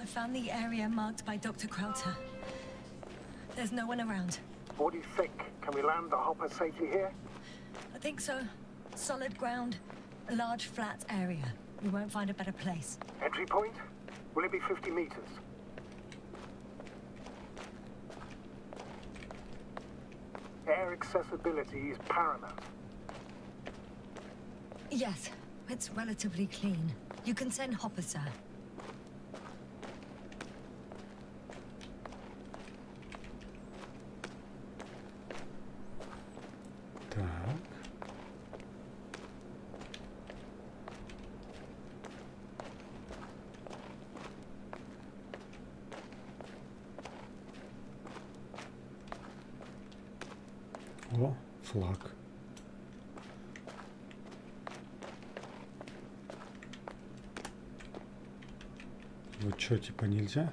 Speaker 2: I found the area marked by Dr. Crowther. There's no one around.
Speaker 9: What do you think? Can we land the hopper safely here?
Speaker 2: I think so. Solid ground, a large flat area. We won't find a better place.
Speaker 9: Entry point? Will it be 50 meters? Air accessibility is paramount.
Speaker 2: Yes, it's relatively clean. You can send Hopper, sir.
Speaker 1: Так. О, флаг. Вот что, типа нельзя?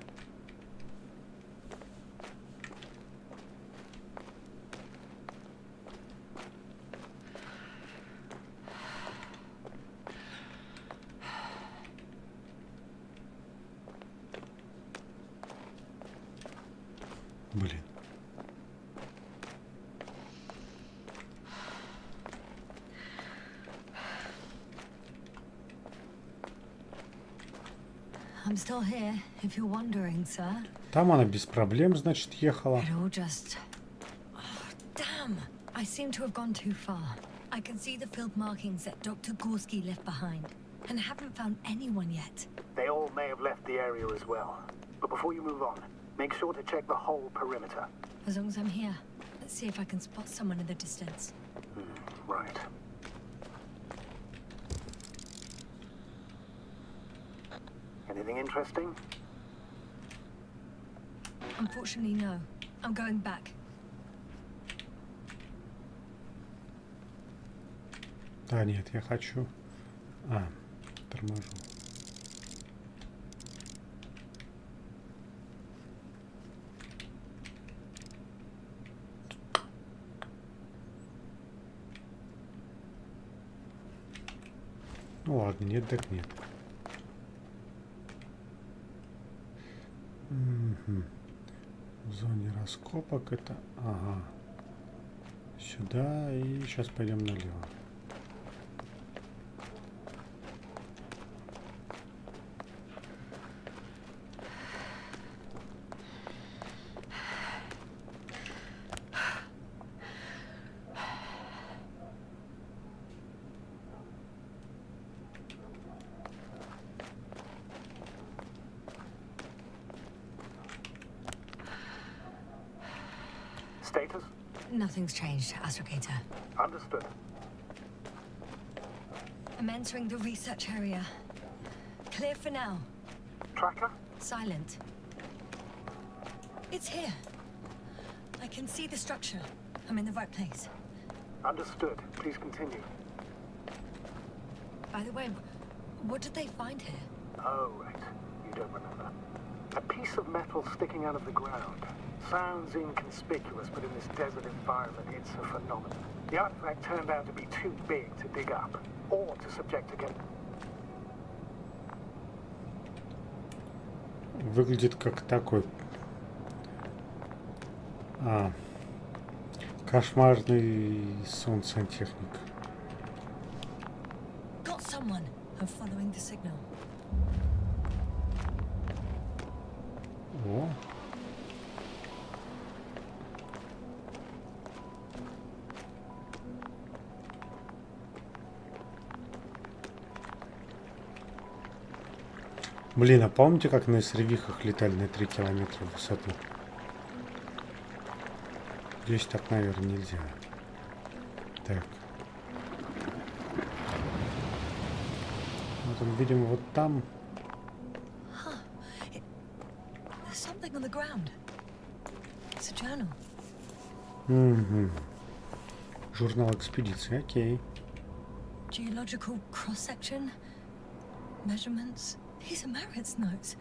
Speaker 1: Блин.
Speaker 2: I'm still here, if you're wondering, sir.
Speaker 1: Там она без проблем, значит, ехала.
Speaker 2: It all just... Oh, damn! I seem to have gone too far. I can see the field markings that Dr. Gorski left behind, and haven't found anyone yet.
Speaker 9: They all may have left the area as well. But before you move on, make sure to check the whole perimeter.
Speaker 2: As long as I'm here, let's see if I can spot someone in the distance.
Speaker 9: Right. Anything interesting?
Speaker 2: Unfortunately, no. I'm going back.
Speaker 1: Да, нет, я хочу... торможу. Ну ладно, нет так нет. Угу. В зоне раскопок это... Ага. Сюда и сейчас пойдем налево.
Speaker 9: Status?
Speaker 2: Nothing's changed, Astrogator.
Speaker 9: Understood.
Speaker 2: I'm entering the research area. Clear for now.
Speaker 9: Tracker?
Speaker 2: Silent. It's here. I can see the structure. I'm in the right place.
Speaker 9: Understood. Please continue.
Speaker 2: By the way, what did they find here?
Speaker 9: Oh, right. You don't remember. A piece of metal sticking out of the ground. Sounds inconspicuous, but in this desert environment, it's a phenomenon. The artifact turned out to be too big to dig up, or to subject again.
Speaker 1: Выглядит как такой кошмарный сон сантехника.
Speaker 2: Got someone. I'm following the signal.
Speaker 1: О. Блин, а помните, как на сревихах летали на 3 километра в высоту? Здесь так, наверное, нельзя. Так. Вот он, видимо, вот там.
Speaker 2: There's something on the ground. It's a journal.
Speaker 1: Угу. Журнал экспедиции, окей.
Speaker 2: Geological cross-section. Measurements. These are Marit's notes.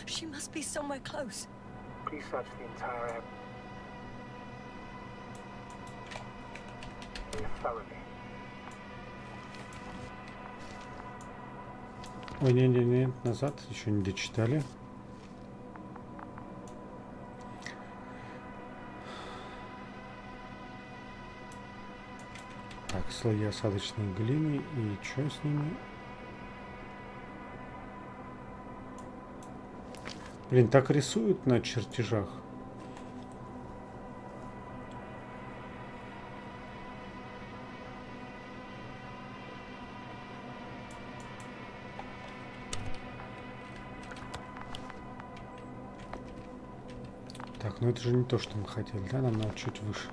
Speaker 2: She must be somewhere close.
Speaker 9: Please search the entire area thoroughly.
Speaker 1: Ой, не, назад, еще не дочитали. Так, слои осадочной глины и что с ними? Блин, так рисуют на чертежах. Так, ну это же не то, что мы хотели, да? Нам надо чуть выше.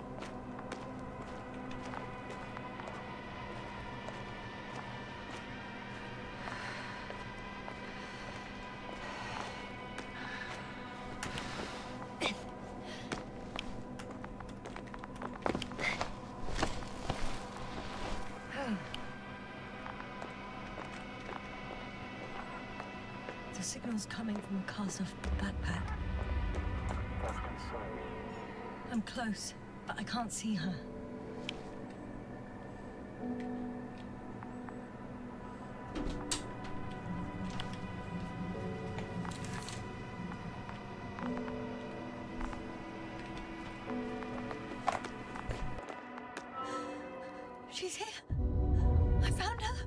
Speaker 2: The signal's coming from a castle backpack.
Speaker 9: That's concerning.
Speaker 2: I'm close, but I can't see her. She's here. I found her.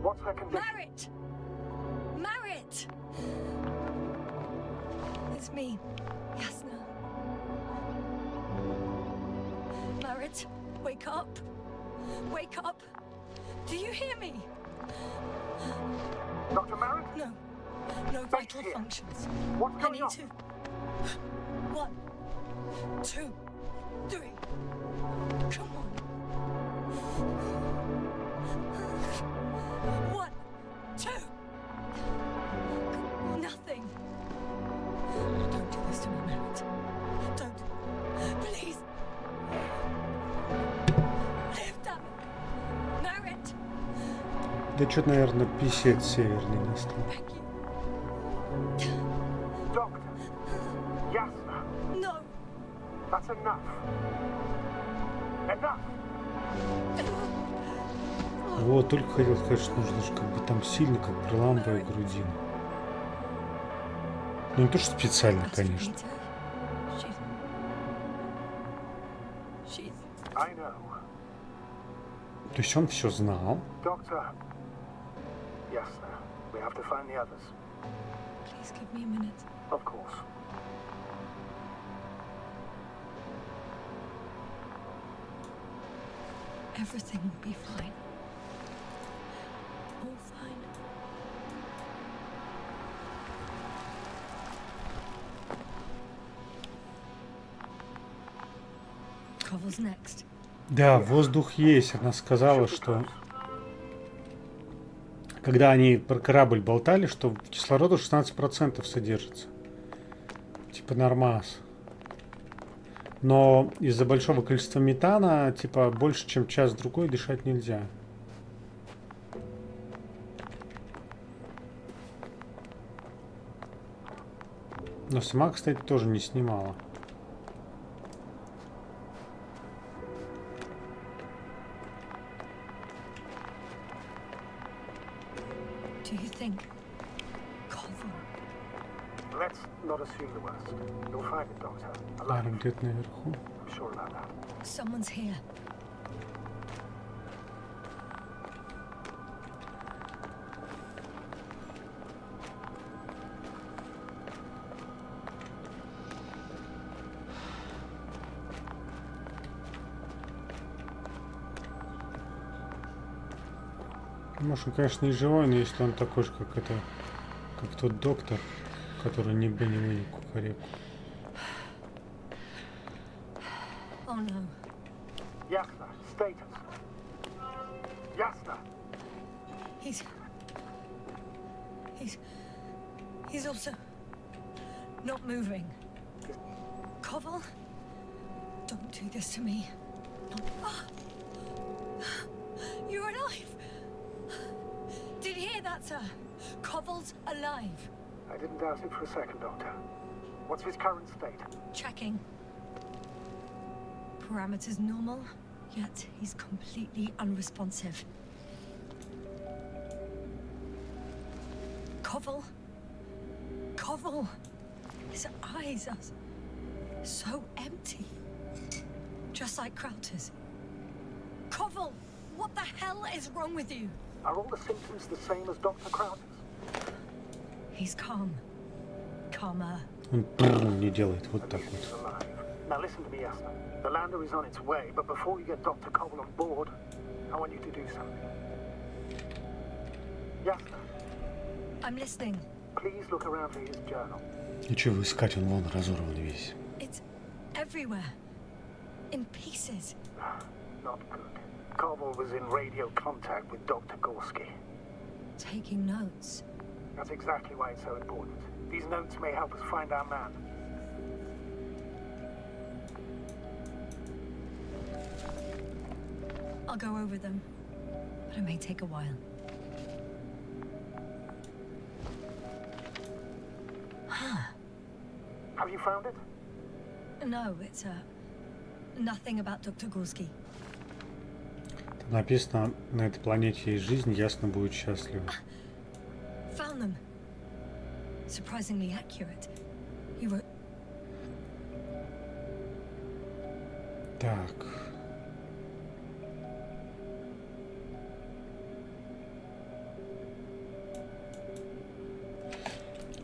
Speaker 9: What's her condition?
Speaker 2: Marit! Marit! It's me, Yasna. Marit, wake up. Wake up. Do you hear me?
Speaker 9: Dr. Merritt?
Speaker 2: No. No vital functions.
Speaker 9: What's
Speaker 2: I
Speaker 9: going
Speaker 2: need
Speaker 9: on?
Speaker 2: to. 1, 2, 3. Come on. 1, 2. Nothing. Don't do this to me, Merritt. Don't. Please. Lift up. Merritt.
Speaker 1: Да что-то, наверное, писец северный настал.
Speaker 2: Beg you.
Speaker 9: Doctor. Yasna.
Speaker 2: No.
Speaker 9: That's enough. Enough.
Speaker 1: Вот, только хотел сказать, что нужно же как бы там сильно, как проламывая грудину. Ну, не то, что специально, конечно.
Speaker 2: She's.
Speaker 9: I
Speaker 1: То есть он все знал.
Speaker 9: Doctor. Yes, sir. We have to find the others.
Speaker 2: Please give me a minute.
Speaker 9: Of course.
Speaker 2: Everything will be fine. All fine. Cover's next.
Speaker 1: Да, воздух есть. Она сказала, что когда они про корабль болтали, что кислорода 16% содержится. Типа нормас. Но из-за большого количества метана, типа, больше, чем час-другой дышать нельзя. Но сама, кстати, тоже не снимала.
Speaker 2: Do you think Cover?
Speaker 9: Let's not assume the worst. You'll find it, Doctor.
Speaker 1: Наверное,
Speaker 9: Alive.
Speaker 1: где-то наверху.
Speaker 9: I'm sure about that.
Speaker 2: Someone's here.
Speaker 1: Может, он, конечно, и живой, но если он такой же, как это, как тот доктор, который не бы кукареку.
Speaker 2: Oh no.
Speaker 9: Yes, sir. Status. Yes, sir.
Speaker 2: He's also not moving. Koval, don't do this to me. You're alive. Did you hear that, sir? Koval's alive.
Speaker 9: I didn't doubt it for a second, Doctor. What's his current state?
Speaker 2: Checking. Parameters normal, yet he's completely unresponsive. Koval? His eyes are so empty. Just like Krauter's. Koval, what the hell is wrong with you?
Speaker 9: Are all the symptoms the same as Dr. Crowder's?
Speaker 2: He's calm. Calmer.
Speaker 1: Он не делает вот
Speaker 9: At
Speaker 1: так
Speaker 9: least
Speaker 1: вот.
Speaker 9: he's alive. Now listen to me, Yasna. The lander is on its way, but before you get Dr. Cole on board, I want you to do something. Yasna,
Speaker 2: I'm listening.
Speaker 9: please look around for his journal.
Speaker 1: Ничего искать, он вон разорван весь.
Speaker 2: It's everywhere. In pieces.
Speaker 9: Not good. Koval was in radio contact with Dr. Gorski.
Speaker 2: Taking notes.
Speaker 9: That's exactly why it's so important. These notes may help us find our man.
Speaker 2: I'll go over them, but it may take a while.
Speaker 9: Have you found it?
Speaker 2: No, it's nothing about Dr. Gorski.
Speaker 1: Написано, на этой планете есть жизнь, ясно будет счастлива.
Speaker 2: Found them. Surprisingly accurate. He wrote.
Speaker 1: Так.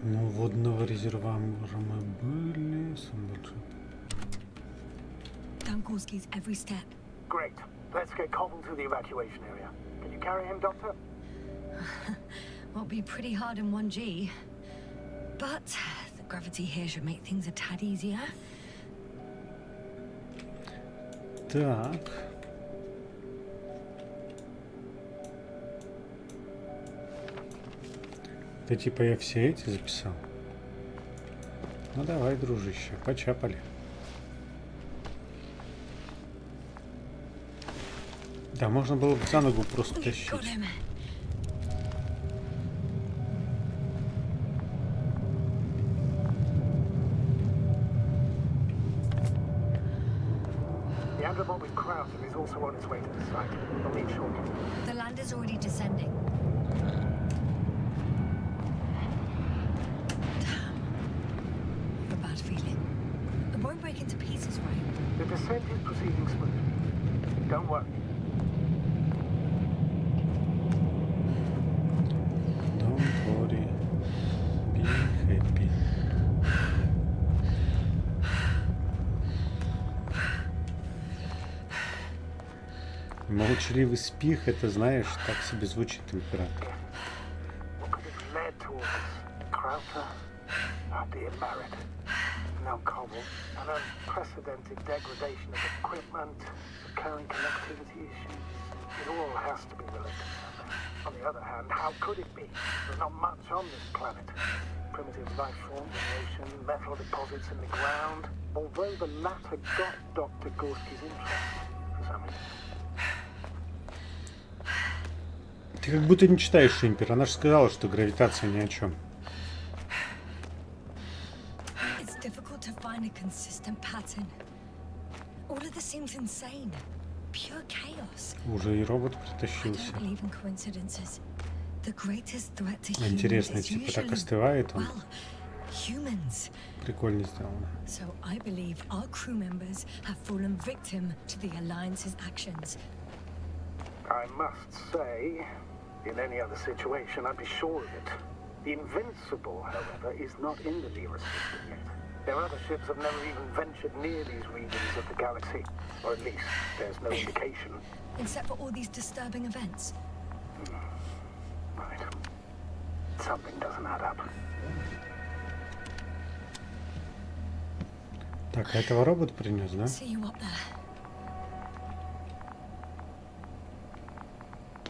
Speaker 1: Ну, водного резервуара мы были.
Speaker 2: Down Gorski's every step.
Speaker 9: Great. Let's get Koval to the evacuation area. Can you carry him, Doctor?
Speaker 2: Will be pretty hard in 1G. But the gravity here should make things a tad easier.
Speaker 1: Так. Это типа я все эти записал? Ну давай, дружище, почапали. Да, можно было бы за ногу просто тащить.
Speaker 2: Got him.
Speaker 9: The Andromon with Krauser is also on its way to the site. They'll leave shortly.
Speaker 2: The land is already descending. Damn. I have a bad feeling. It won't break into pieces, right?
Speaker 9: The descent is proceeding smoothly. Don't worry.
Speaker 1: Молчаливый спих, это, знаешь, так себе звучит, император.
Speaker 9: What could have led to all this? Krauter? Our dear Marriott. Now Cobble. An unprecedented degradation of equipment, recurring connectivity issues. It all has to be related to something. On the other hand, how could it be? There's not much on this planet. Primitive life forms in the ocean, metal deposits in the ground. Although the latter got Dr. Gorski's interest for some reason.
Speaker 1: Ты как будто не читаешь Импер. Она же сказала, что гравитация ни о чем.
Speaker 2: It's difficult to find a consistent pattern. All of this seems insane. Pure chaos.
Speaker 1: Уже и робот
Speaker 2: I
Speaker 1: притащился.
Speaker 2: don't believe in coincidences. The greatest threat to humans
Speaker 1: Интересно,
Speaker 2: is
Speaker 1: типа так
Speaker 2: usually,
Speaker 1: остывает он.
Speaker 2: well, humans.
Speaker 1: Prикольно сделано.
Speaker 2: So I believe our crew members have fallen victim to the Alliance's actions.
Speaker 9: I must say, in any other situation, I'd be sure of it. The Invincible, however, is not in the nearest system yet. Their other ships have never even ventured near these regions of the galaxy. Or at least, there's no indication.
Speaker 2: Except for all these disturbing events.
Speaker 9: Right. Something doesn't add up.
Speaker 1: Так, а этого робот принес, да?
Speaker 2: See you up there.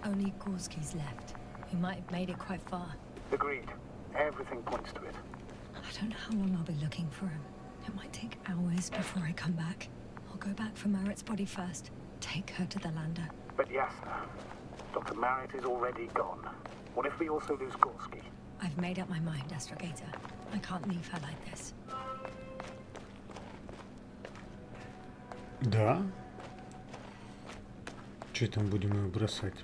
Speaker 2: Only Gorski's left. We might have made it quite far.
Speaker 9: Agreed. Everything points to it.
Speaker 2: I don't know how long I'll be looking for him. It might take hours before I come back. I'll go back for Marritt's body first. Take her to the lander.
Speaker 9: But Yasna, Dr. Marriott is already gone. What if we also lose Gorski?
Speaker 2: I've made up my mind, Astrogator. I can't leave her like this.
Speaker 1: Да. Че там будем ее бросать?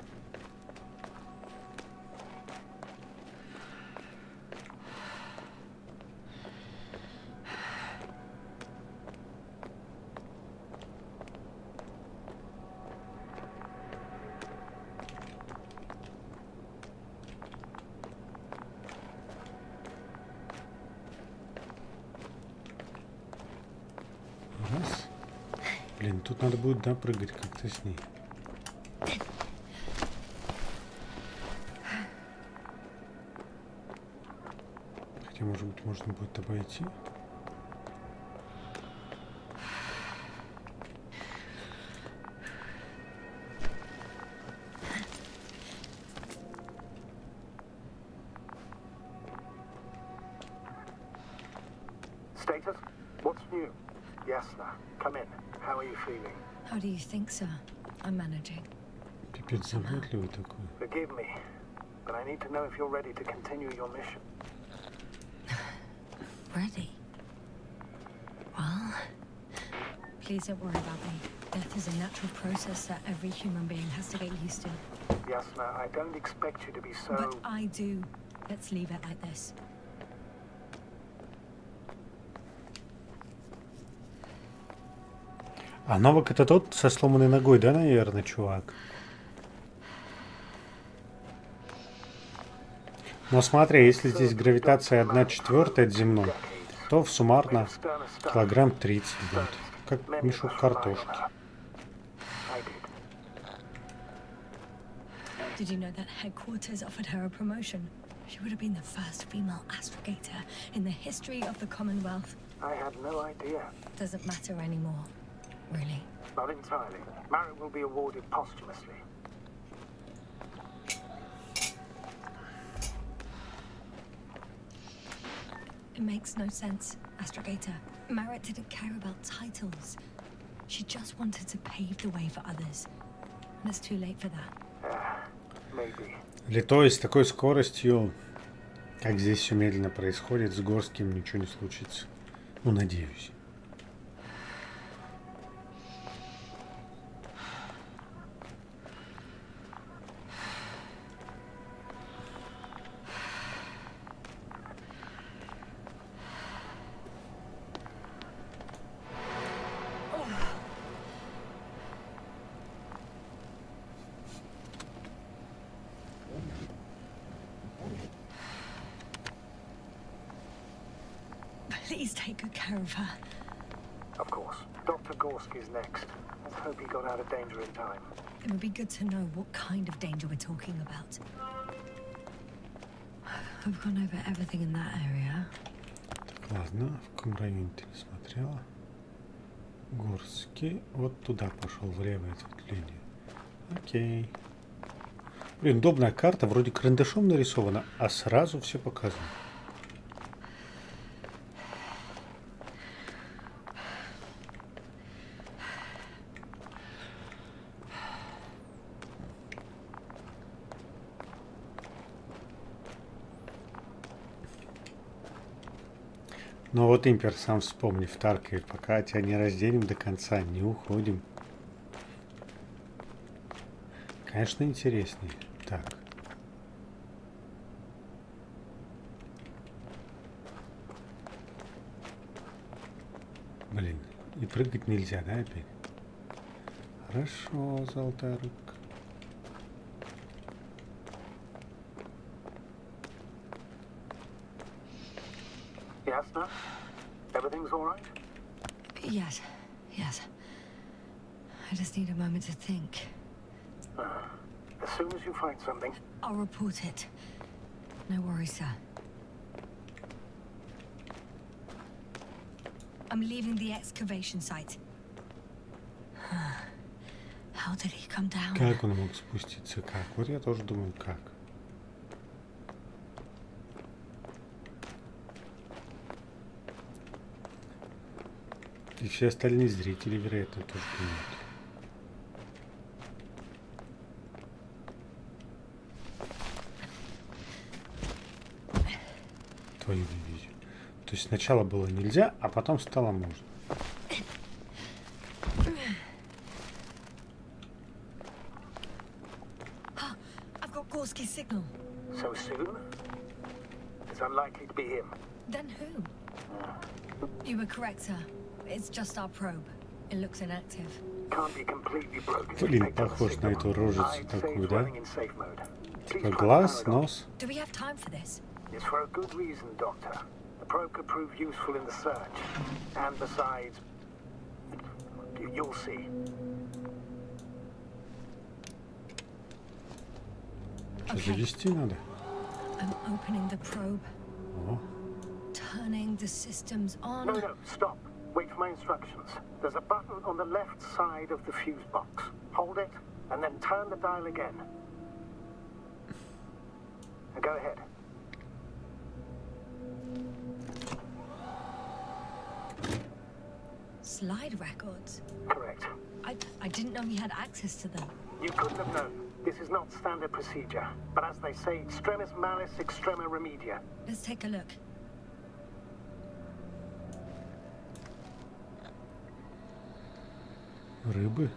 Speaker 1: Раз. Блин, тут надо будет, да, прыгать как-то с ней. Хотя, может быть, можно будет обойти.
Speaker 9: Status? What's new? Yasna, come in. How are you feeling?
Speaker 2: How do you think, sir? I'm managing.
Speaker 1: Пипец заботливый такой.
Speaker 9: Forgive me, but I need to know if you're ready to continue your mission.
Speaker 2: Ready? Well, please don't worry about me. Death is a natural process that every human being has to get used to.
Speaker 9: Yasna, I don't expect you to be so...
Speaker 2: But I do. Let's leave it like this.
Speaker 1: А Новак это тот со сломанной ногой, да, наверное, чувак? Но смотри, если здесь гравитация 1/4 от земной, то суммарно килограмм 30 будет. Как мешок картошки.
Speaker 2: Did you know that headquarters offered her a promotion? She would have been the first female astrogator in the history of the Commonwealth.
Speaker 9: I had no idea.
Speaker 2: Doesn't matter anymore, really.
Speaker 9: Not entirely. Marriott will be awarded posthumously.
Speaker 2: It makes no sense, Astrogator. Marriott didn't care about titles. She just wanted to pave the way for others. And it's too late for that.
Speaker 9: Maybe.
Speaker 1: Или то есть с такой скоростью, как здесь все медленно происходит, с Горским ничего не случится. Ну, надеюсь.
Speaker 2: Please take good care of her.
Speaker 9: Of course. Dr. Gorski's next. Let's hope he got out of danger in time.
Speaker 2: It would be good to know what kind of danger we're talking about. I've gone over everything in that area.
Speaker 1: Так, ладно, в каком районе ты не смотрела? Горский. Вот туда пошел, в левое ответвление. Окей. Блин, удобная карта, вроде карандашом нарисована, а сразу все показано. Но вот импер сам вспомни, в Таркове, пока тебя не разденем до конца, не уходим. Конечно, интереснее. Так. Блин, и прыгать нельзя, да, опять? Хорошо, золотая рыбка.
Speaker 9: Yes, no? Everything's all right?
Speaker 2: Yes, yes. I just need a moment to think.
Speaker 9: As soon as you find something,
Speaker 2: I'll report it. No worries, sir. I'm leaving the excavation site. How did he come down?
Speaker 1: Как он мог спуститься? Как? Вот я тоже думаю, как. И все остальные зрители, вероятно, тоже думают. Твою дивизию. То есть сначала было нельзя, а потом стало можно.
Speaker 2: I've got Gorski's signal.
Speaker 9: so soon? It's unlikely to be him.
Speaker 2: Then who? You were correct, sir. It's just our probe. It looks inactive.
Speaker 9: Can't be completely broken.
Speaker 1: Блин, похож на эту рожицу такую, да? Типа глаз, нос.
Speaker 2: Do we have time for this?
Speaker 9: It's for a good reason, Doctor. The probe could prove useful in the search. And besides, you'll see.
Speaker 1: Что, завести надо?
Speaker 2: I'm opening the probe,
Speaker 1: О,
Speaker 2: turning the systems on.
Speaker 9: No, stop. Wait for my instructions. There's a button on the left side of the fuse box. Hold it, and then turn the dial again. And go ahead.
Speaker 2: Slide records.
Speaker 9: Correct.
Speaker 2: I didn't know we had access to them.
Speaker 9: You couldn't have known. This is not standard procedure. But as they say, extremis malice, extrema remedia.
Speaker 2: Let's take a look.
Speaker 1: рыбы.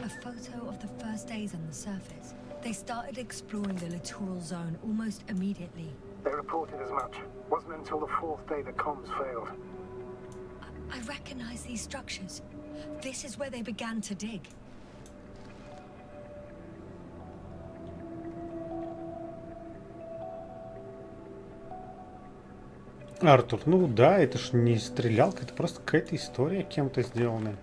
Speaker 2: A photo of the first days on the surface. They started exploring the littoral zone almost immediately.
Speaker 9: They reported as much. Wasn't until the fourth day the comms failed.
Speaker 2: I recognize these structures. This is where they began to dig.
Speaker 1: Артур, ну да, это ж не стрелялка, это просто какая-то история кем-то сделанная.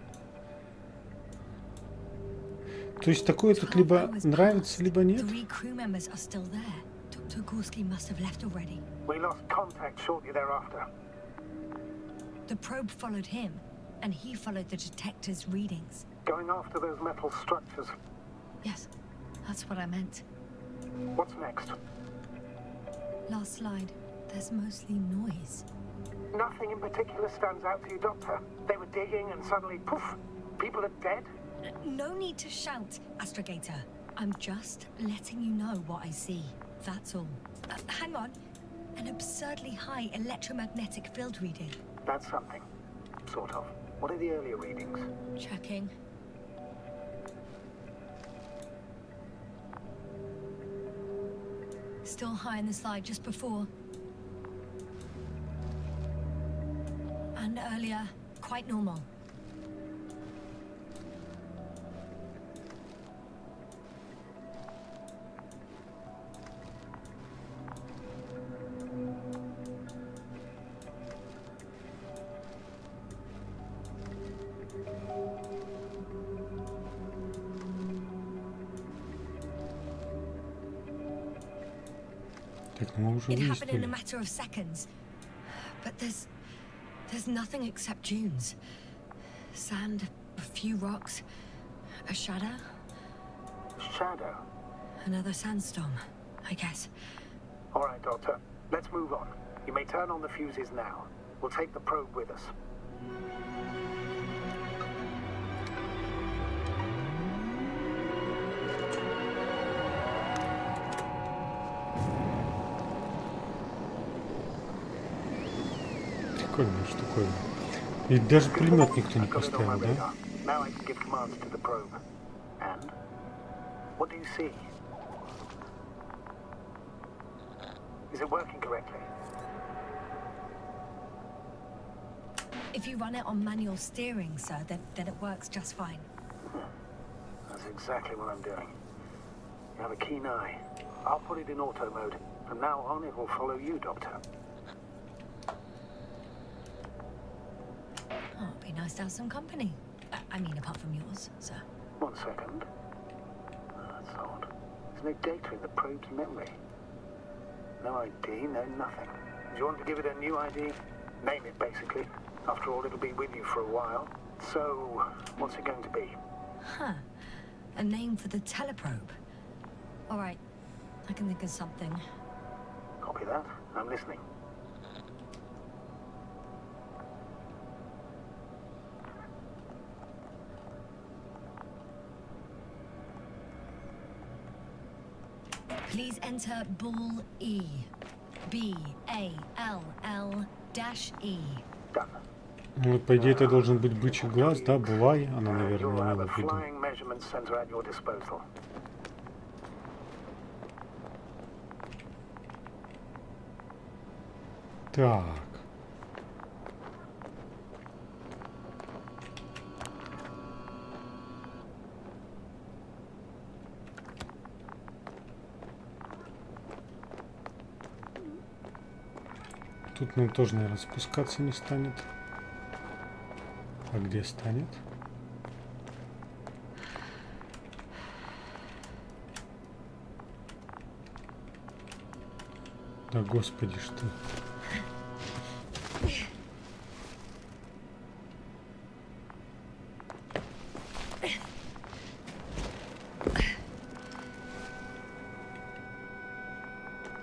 Speaker 1: То есть такое тут либо нравится, либо нет.
Speaker 2: Three crew members are still there. Dr. Gorski must have left already.
Speaker 9: We lost contact shortly thereafter.
Speaker 2: The probe followed him, and he followed the detector's readings.
Speaker 9: Going after those metal structures.
Speaker 2: Yes, that's what I meant.
Speaker 9: What's next?
Speaker 2: Last slide. There's mostly noise.
Speaker 9: Nothing in particular stands out to you, Doctor. They were digging and suddenly, poof, people are dead?
Speaker 2: No need to shout, Astrogator. I'm just letting you know what I see. That's all. Hang on. An absurdly high electromagnetic field reading.
Speaker 9: That's something. Sort of. What are the earlier readings?
Speaker 2: Checking. Still high in the slide just before. And earlier, quite normal.
Speaker 1: Так, ну мы уже
Speaker 2: It happened in a
Speaker 1: выяснили.
Speaker 2: matter of seconds. But there's nothing except dunes. Sand, a few rocks, a shadow,
Speaker 9: Shadow.
Speaker 2: another sandstorm, I guess.
Speaker 9: All right, Doctor. Let's move on. You may turn on the fuses now. We'll take the probe with us.
Speaker 1: Прикольная штуковина. И даже пулемет никто не
Speaker 9: I've got it on my
Speaker 1: поставил, да?
Speaker 9: radar. Now I can give commands to the probe. And? What do you see? Is it working correctly?
Speaker 2: If you run it on manual steering, sir, then it works just fine.
Speaker 9: That's exactly what I'm doing. You have a keen eye. I'll put it in auto mode. From now on, it will follow you, Doctor.
Speaker 2: Oh, it'd be nice to have some company. I mean, apart from yours, sir.
Speaker 9: 1 second. That's odd. There's no data in the probe's memory. No ID, no nothing. Do you want to give it a new ID? Name it, basically. After all, it'll be with you for a while. So, what's it going to be?
Speaker 2: Huh. A name for the teleprobe. All right. I can think of something.
Speaker 9: Copy that. I'm listening.
Speaker 2: Please enter Ball E. B-A-L-L--E.
Speaker 9: Done.
Speaker 1: Ну, вот, по идее, это должен быть бычий глаз, да? Булай, она, наверное,
Speaker 9: You'll have
Speaker 1: имела
Speaker 9: a
Speaker 1: в виду.
Speaker 9: flying measurement center at your disposal.
Speaker 1: Так. Тут нам тоже, наверное, спускаться не станет. А где станет? Да господи, что?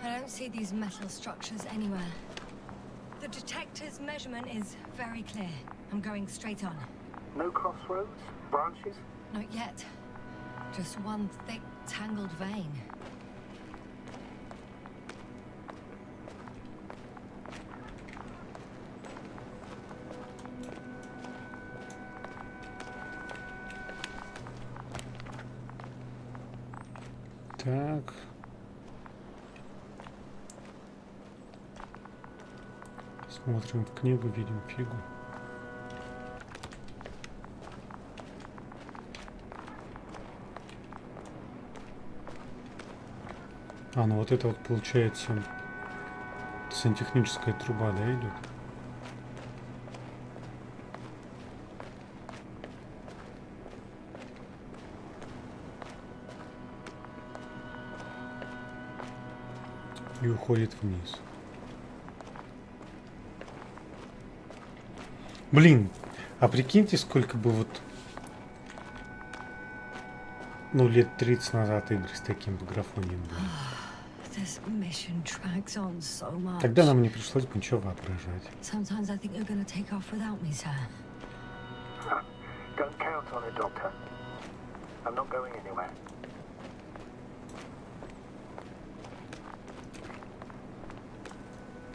Speaker 2: I don't see these metal structures anywhere. The detector's measurement is very clear. I'm going straight on.
Speaker 9: No crossroads? Branches?
Speaker 2: Not yet. Just one thick, tangled vein.
Speaker 1: Так. Смотрим в книгу, видим фигу. А, ну вот это вот получается сантехническая труба, да, идет? И уходит вниз. Блин, а прикиньте, сколько бы вот, ну, лет 30 назад игры с таким графонием было.
Speaker 2: This mission drags on so much.
Speaker 1: Тогда нам не пришлось бы ничего воображать.
Speaker 2: Sometimes I think you're gonna take off without me, sir.
Speaker 9: Don't count on it, Doctor. I'm not going anywhere.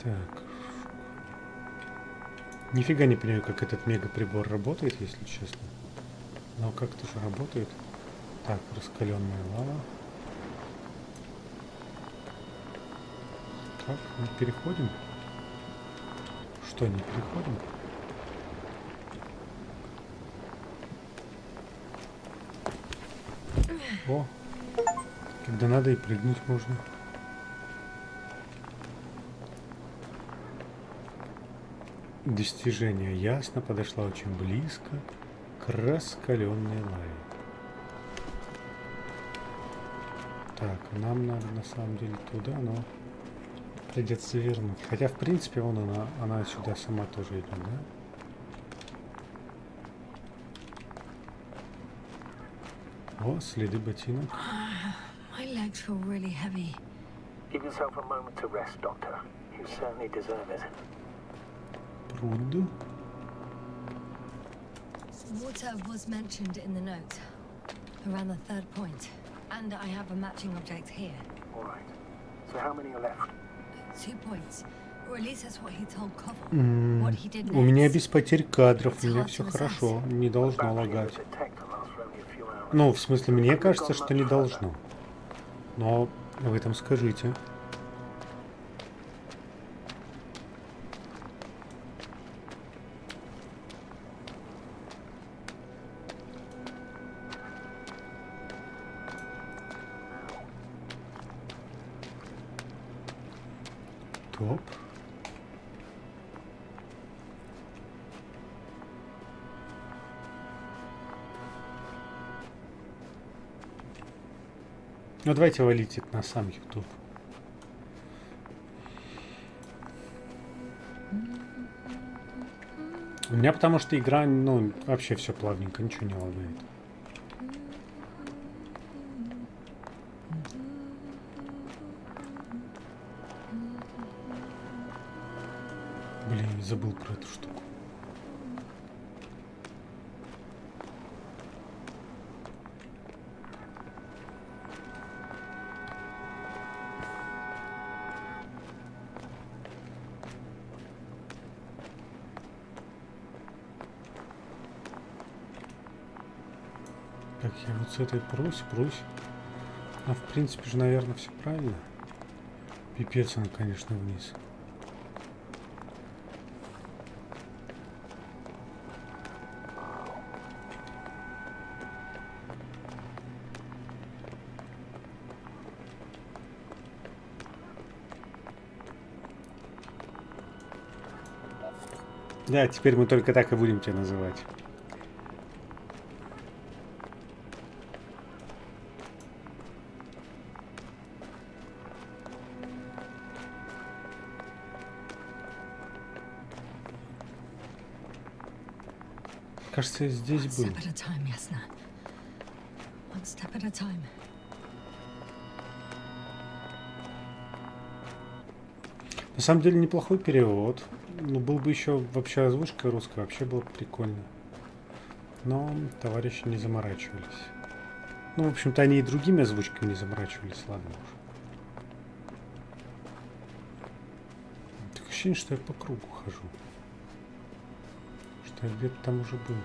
Speaker 1: Так. Нифига не понимаю, как этот мегаприбор работает, если честно. Но как-то же работает. Так, раскаленная лава. Так, мы переходим. Что, не переходим? О, когда надо и прыгнуть можно. Достижение ясно, подошла очень близко к раскаленной лаве. Так, нам надо на самом деле туда, но Придется вернуть. Хотя, в принципе, вон она сюда сама тоже идет, да? О, следы ботинок.
Speaker 2: My legs feel really heavy.
Speaker 9: Give yourself a moment to rest, Doctor. You certainly deserve it.
Speaker 1: Пруд.
Speaker 2: Water was mentioned in the notes, around the third point. And I have a matching object here.
Speaker 9: All right. So how many are left?
Speaker 2: 2 points. Or at least that's what he told Koval. What he did
Speaker 1: У меня
Speaker 2: next.
Speaker 1: без потерь кадров, у меня все хорошо, не должно лагать. Ну, в смысле, мне кажется, что не должно. Но в этом скажите. Топ. Ну, давайте валить это на сам YouTube. У меня потому что игра, ну, вообще все плавненько, ничего не лагает. Блин, забыл про эту штуку. Так, я вот с этой прусь. А в принципе же, наверное, все правильно. Пипец, она, конечно, вниз. Да, теперь мы только так и будем тебя называть. Кажется, я здесь был.
Speaker 2: One step at a time, Yasna. One step at a time.
Speaker 1: На самом деле неплохой перевод. Ну, был бы еще вообще озвучка русская, вообще было бы прикольно. Но товарищи не заморачивались. Ну, в общем-то, они и другими озвучками не заморачивались, ладно уж. Такое ощущение, что я по кругу хожу. Что я где-то там уже был.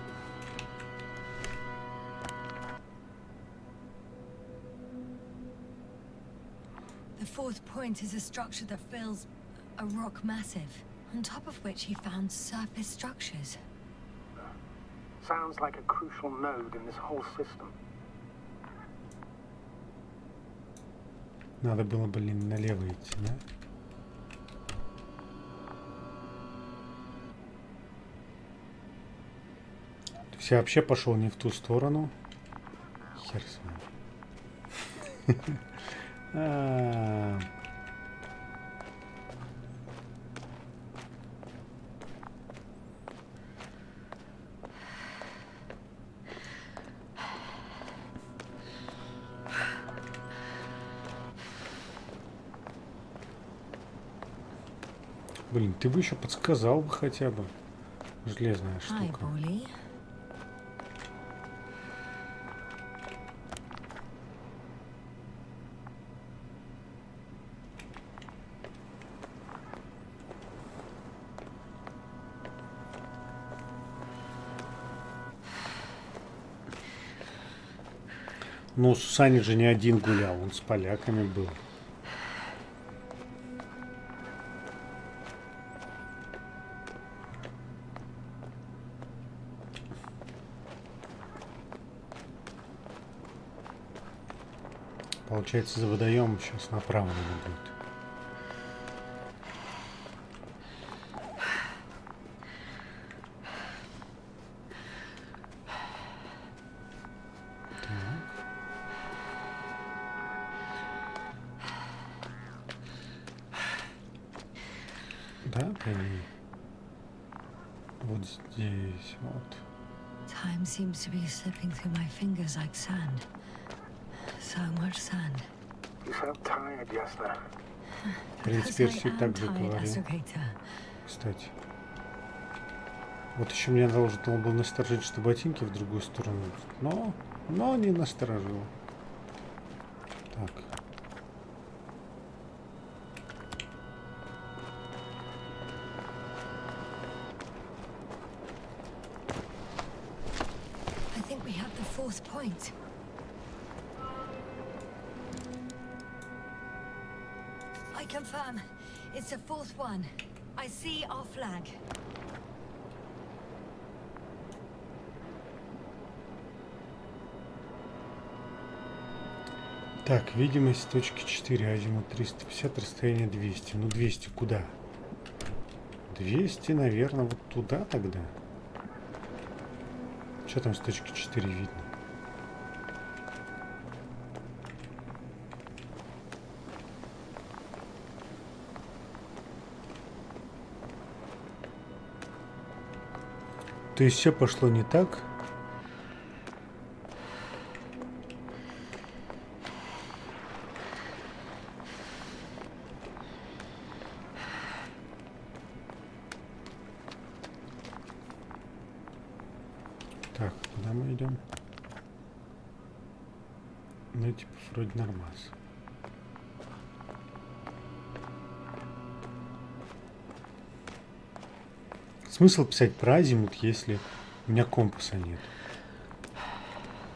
Speaker 2: The fourth point is a structure that fills a rock massive, on top of which he found surface structures.
Speaker 9: Sounds like a crucial node in this whole system.
Speaker 1: Надо было, блин, налево идти, да? То есть я вообще пошел не в ту сторону. Хер с вами. Блин, ты бы еще подсказал бы хотя бы. Железная
Speaker 2: Hi,
Speaker 1: штука.
Speaker 2: Bully.
Speaker 1: Ну, Сусани же не один гулял, он с поляками был. Получается, за водоемом сейчас направо надо будет. Так. Сюда, по ней. Вот здесь, вот.
Speaker 2: Time seems to be slipping through my fingers like sand. So much sand.
Speaker 9: You sound tired, Jasna.
Speaker 1: В принципе, я все и так же говорил. Кстати. Вот еще меня должен был насторожить, что ботинки в другую сторону. Но не насторожил. Так.
Speaker 2: I think we have the fourth point. I confirm. It's the fourth one. I see our flag.
Speaker 1: Так, видимость точки 4, азимут 350, расстояние 200. Ну 200 куда? 200, наверное, вот туда тогда. Что там с точки 4 видно? То есть все пошло не так? Так, куда мы идем? Ну, типа, вроде нормас. Смысл писать про азимут, если у меня компаса нет?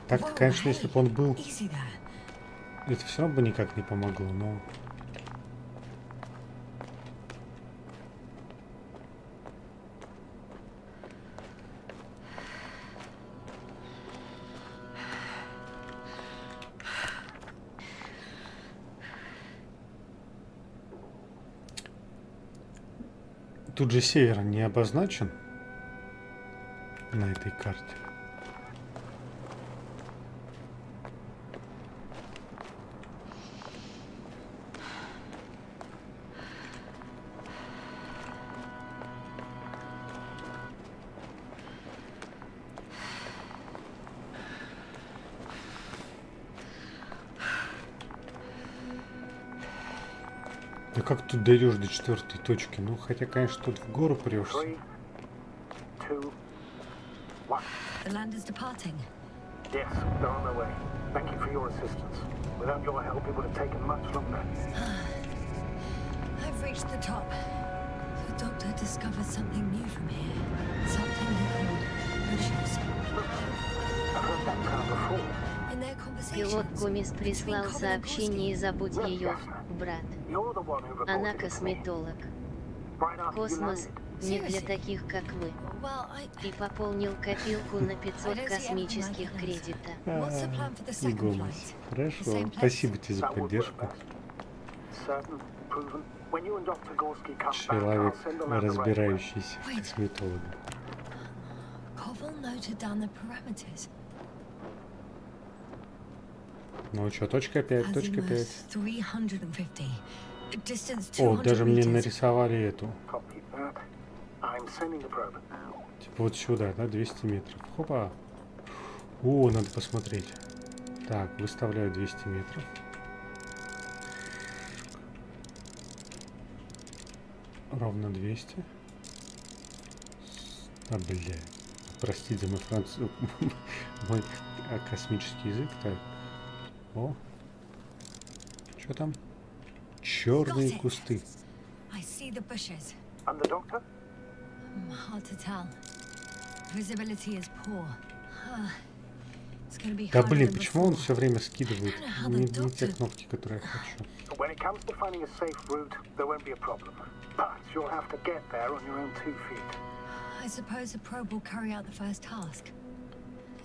Speaker 1: Так-то, конечно, если бы он был, это все равно бы никак не помогло, но... Тут же север не обозначен на этой карте. Да как тут дойдешь до 4-й точки? Ну, хотя, конечно, тут в гору прешься.
Speaker 9: 3, 2, 1.
Speaker 2: The land is departing.
Speaker 9: Yes, they're on their way. Thank you for your assistance. Without your help, it would have taken much longer.
Speaker 2: I've reached the top. The doctor discovered something new from here. Something he called oceans.
Speaker 9: I've heard that term before.
Speaker 2: In their
Speaker 3: Пилот
Speaker 2: conversations,
Speaker 3: Гомес прислал сообщение «Забудь ее, брат».
Speaker 9: You're the one who reported
Speaker 3: Она
Speaker 9: it to me.
Speaker 3: косметолог.
Speaker 9: Right after you
Speaker 3: Космос
Speaker 9: landed.
Speaker 3: не для таких, как мы.
Speaker 2: well,
Speaker 3: И пополнил копилку на 500 космических кредита.
Speaker 2: What's the plan for the
Speaker 1: И
Speaker 2: second
Speaker 1: Гомес.
Speaker 2: flight?
Speaker 1: Хорошо.
Speaker 2: The same place?
Speaker 1: Спасибо тебе за
Speaker 9: That would work
Speaker 1: поддержку.
Speaker 9: best. Certain, proven. When you and Dr. Gorski come back,
Speaker 1: Человек,
Speaker 9: I'll send a land arrangement.
Speaker 1: разбирающийся в косметологе.
Speaker 2: Koval noted down the parameters.
Speaker 1: Ну что, точка 5, точка 5.
Speaker 2: Azimuth 350. Distance
Speaker 1: О,
Speaker 2: 200
Speaker 1: даже мне
Speaker 2: meters.
Speaker 1: нарисовали эту.
Speaker 9: Copy that. I'm sending the probe.
Speaker 1: Типа вот сюда, да, 200 метров. Хопа. О, надо посмотреть. Так, выставляю 200 метров. Ровно 200. А, бля. Простите за мой француз... мой космический язык. Так. О. Что там? Черные кусты.
Speaker 2: I see the bushes.
Speaker 9: And the doctor?
Speaker 2: Hard to tell. Visibility is poor. It's gonna be
Speaker 1: Да
Speaker 2: harder
Speaker 1: блин,
Speaker 2: than
Speaker 1: почему он
Speaker 2: before.
Speaker 1: все время скидывает не те кнопки, которые я хочу?
Speaker 9: When it comes to finding a safe route, there won't be a problem. But you'll have to get there on your own 2 feet.
Speaker 2: I suppose the probe will carry out the first task.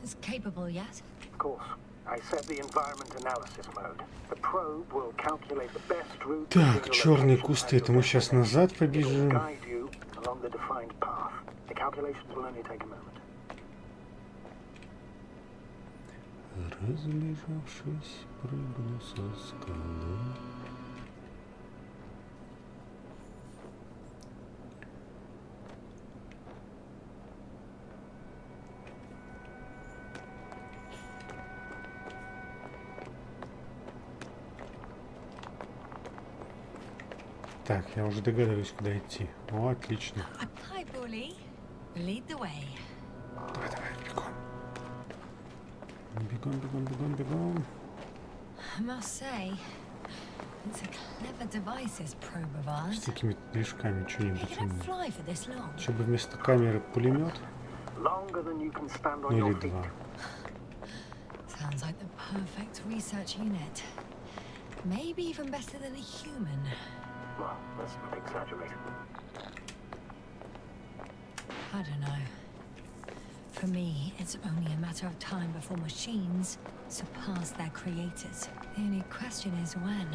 Speaker 2: It's capable, yes?
Speaker 9: Of course. I set the environment analysis mode. The probe will calculate the best route.
Speaker 1: Так,
Speaker 9: to your
Speaker 1: черные
Speaker 9: location
Speaker 1: кусты.
Speaker 9: and
Speaker 1: Это мы
Speaker 9: your
Speaker 1: сейчас
Speaker 9: destination.
Speaker 1: назад
Speaker 9: It will
Speaker 1: побежим.
Speaker 9: guide you along the defined path. The calculations will only take a moment.
Speaker 1: Разбежавшись, прыгну со скалы. Так, я уже догадываюсь, куда идти. О, отлично.
Speaker 2: Hi, bully. Lead the way.
Speaker 1: Давай, давай, бегом. Бегом, бегом, бегом, бегом.
Speaker 2: I must say, it's a clever device, this probe of
Speaker 1: С
Speaker 2: ours.
Speaker 1: такими движками что-нибудь
Speaker 2: Can it
Speaker 1: умное.
Speaker 2: fly for this long?
Speaker 1: Чтобы вместо камеры пулемет.
Speaker 9: Longer than you can stand on
Speaker 1: Ну или
Speaker 9: your feet.
Speaker 1: два.
Speaker 2: Sounds like the perfect research unit. Maybe even better than a human.
Speaker 9: Well, let's not exaggerate.
Speaker 2: I don't know. For me, it's only a matter of time before machines surpass their creators. The only question is when.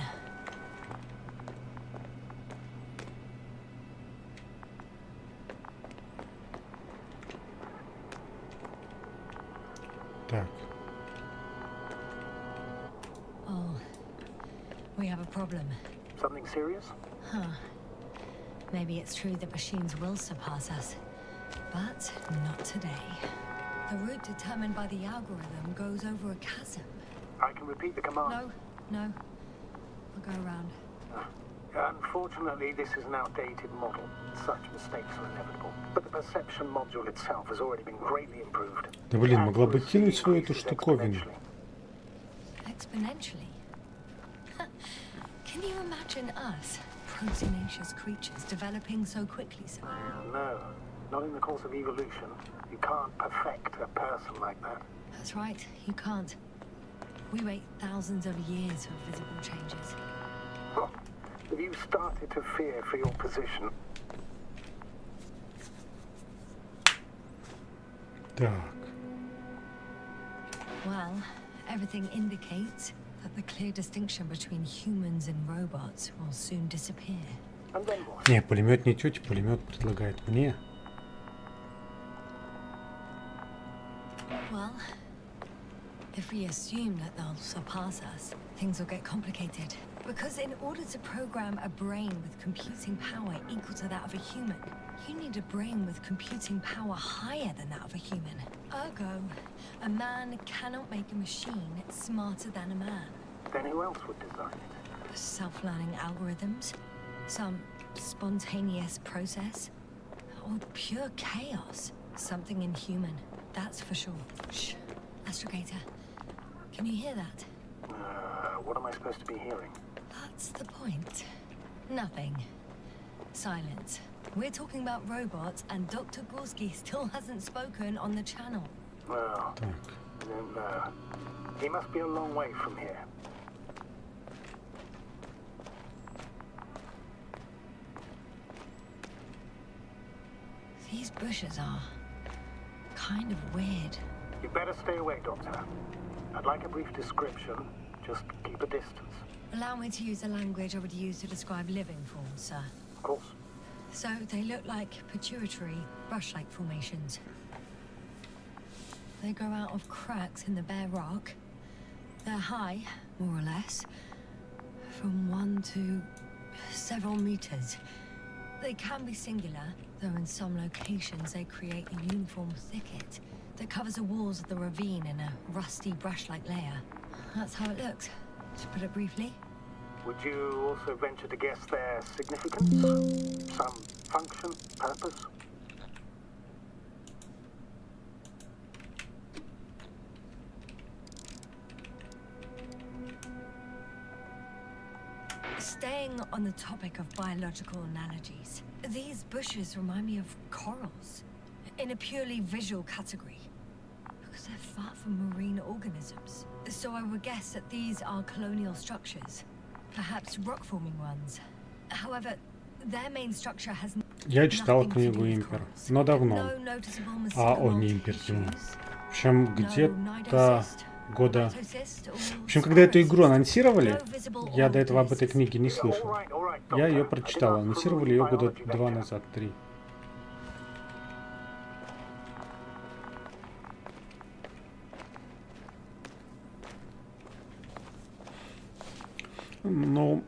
Speaker 1: Так,
Speaker 2: Oh, we have a problem.
Speaker 9: Something serious?
Speaker 2: Huh. Maybe it's true that machines will surpass us, but not today. The route determined by the algorithm goes over a chasm.
Speaker 9: I can repeat the command.
Speaker 2: No. I'll go around.
Speaker 9: Unfortunately, this is an outdated model. Such mistakes are inevitable. But the perception module itself has already been greatly improved.
Speaker 1: да блин, могла бы кинуть свою эту штуковину.
Speaker 2: Exponentially. Can you imagine us, proteinaceous creatures, developing so quickly, sir?
Speaker 9: No, not in the course of evolution. You can't perfect a person like that.
Speaker 2: That's right, you can't. We wait thousands of years for visible changes.
Speaker 9: Well, have you started to fear for your position?
Speaker 1: Так,
Speaker 2: Well, everything indicates that the clear distinction between humans and robots will soon disappear.
Speaker 9: And then what?
Speaker 1: не, пулемет не тетя, пулемет предлагает мне.
Speaker 2: Well, if we assume that they'll surpass us, things will get complicated. Because in order to program a brain with computing power equal to that of a human, you need a brain with computing power higher than that of a human. Ergo, a man cannot make a machine smarter than a man.
Speaker 9: Then who else would design it?
Speaker 2: Self-learning algorithms, some spontaneous process, or pure chaos. Something inhuman, that's for sure. Shh, Astrogator, can you hear that?
Speaker 9: What am I supposed to be hearing?
Speaker 2: That's the point. Nothing. Silence. We're talking about robots, and Dr. Gorski still hasn't spoken on the channel.
Speaker 9: Well,
Speaker 1: Так,
Speaker 9: then, he must be a long way from here.
Speaker 2: These bushes are kind of weird.
Speaker 9: You better stay away, Doctor. I'd like a brief description. Just keep a distance.
Speaker 2: Allow me to use the language I would use to describe living forms, sir.
Speaker 9: Of course.
Speaker 2: So they look like pituitary, brush-like formations. They grow out of cracks in the bare rock. They're high, more or less, from 1 to several meters. They can be singular, though in some locations they create a uniform thicket that covers the walls of the ravine in a rusty brush-like layer. That's how it looks, to put it briefly.
Speaker 9: Would you also venture to guess their significance? Some function, purpose?
Speaker 2: Staying on the topic of biological analogies, these bushes remind me of corals, in a purely visual category, because they're far from marine organisms. So I would guess that these are colonial structures, perhaps rock-forming ones. However, their main structure has
Speaker 1: я читал
Speaker 2: nothing to
Speaker 1: книгу
Speaker 2: do with
Speaker 1: «Импер»,
Speaker 2: corals.
Speaker 1: но давно.
Speaker 2: No noticeable
Speaker 1: О,
Speaker 2: mescal
Speaker 1: не «Импер»,
Speaker 2: tissues,
Speaker 1: в общем,
Speaker 2: no
Speaker 1: где-то
Speaker 2: nidocyst,
Speaker 1: года...
Speaker 2: mitocyst or
Speaker 1: В общем, когда эту игру анонсировали,
Speaker 2: no visible
Speaker 1: я до этого об этой
Speaker 2: organisms.
Speaker 1: книге не слышал.
Speaker 9: All right,
Speaker 1: Я ее
Speaker 9: Doctor.
Speaker 1: прочитал,
Speaker 9: I did ask for
Speaker 1: анонсировали ее года
Speaker 9: biology
Speaker 1: 2
Speaker 9: data.
Speaker 1: назад, 3. Ну,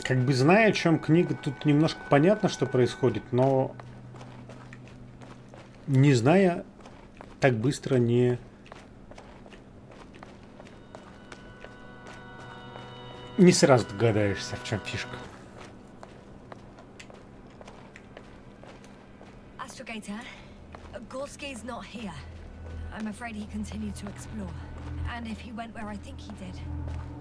Speaker 1: как бы зная, о чем книга, тут немножко понятно, что происходит, но не зная, так быстро не не сразу догадаешься, в чем фишка.
Speaker 2: Astrogator, Gorski's not here. I'm afraid he continued to explore. And if he went where I think he did,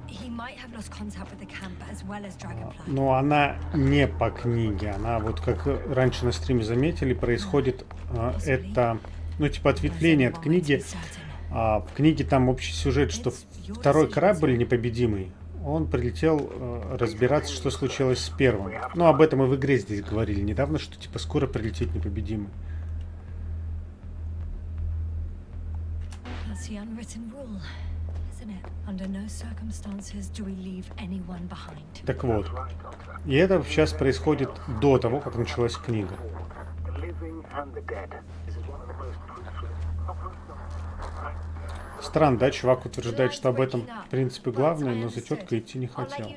Speaker 2: he might have lost contact with the camp as well as Dragonfly.
Speaker 1: Но она не по книге. Она вот как раньше на стриме заметили, происходит это, ну типа ответвление от книги. В книге там общий сюжет, что второй корабль непобедимый, он прилетел разбираться, что случилось с первым. Ну об этом и в игре здесь говорили недавно, что типа скоро прилетит непобедимый.
Speaker 2: That's the unwritten rule, isn't it? Under no circumstances do we leave anyone behind.
Speaker 1: Так вот, и это сейчас происходит до того, как началась книга. Странно, да? Чувак утверждает, что об этом в принципе главное, но за теткой идти не хотел.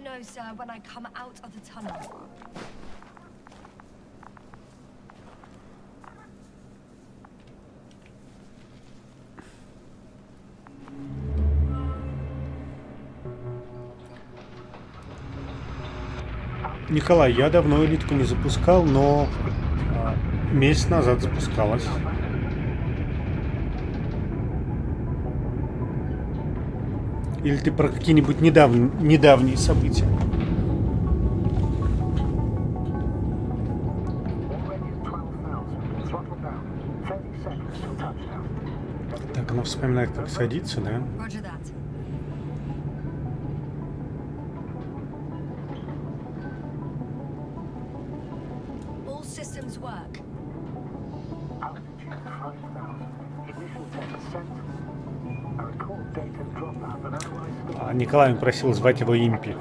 Speaker 1: Николай, я давно элитку не запускал, но месяц назад запускалась. Или ты про какие-нибудь недавние события? Так, она вспоминает, как садиться, да? Николай просил звать его Импи.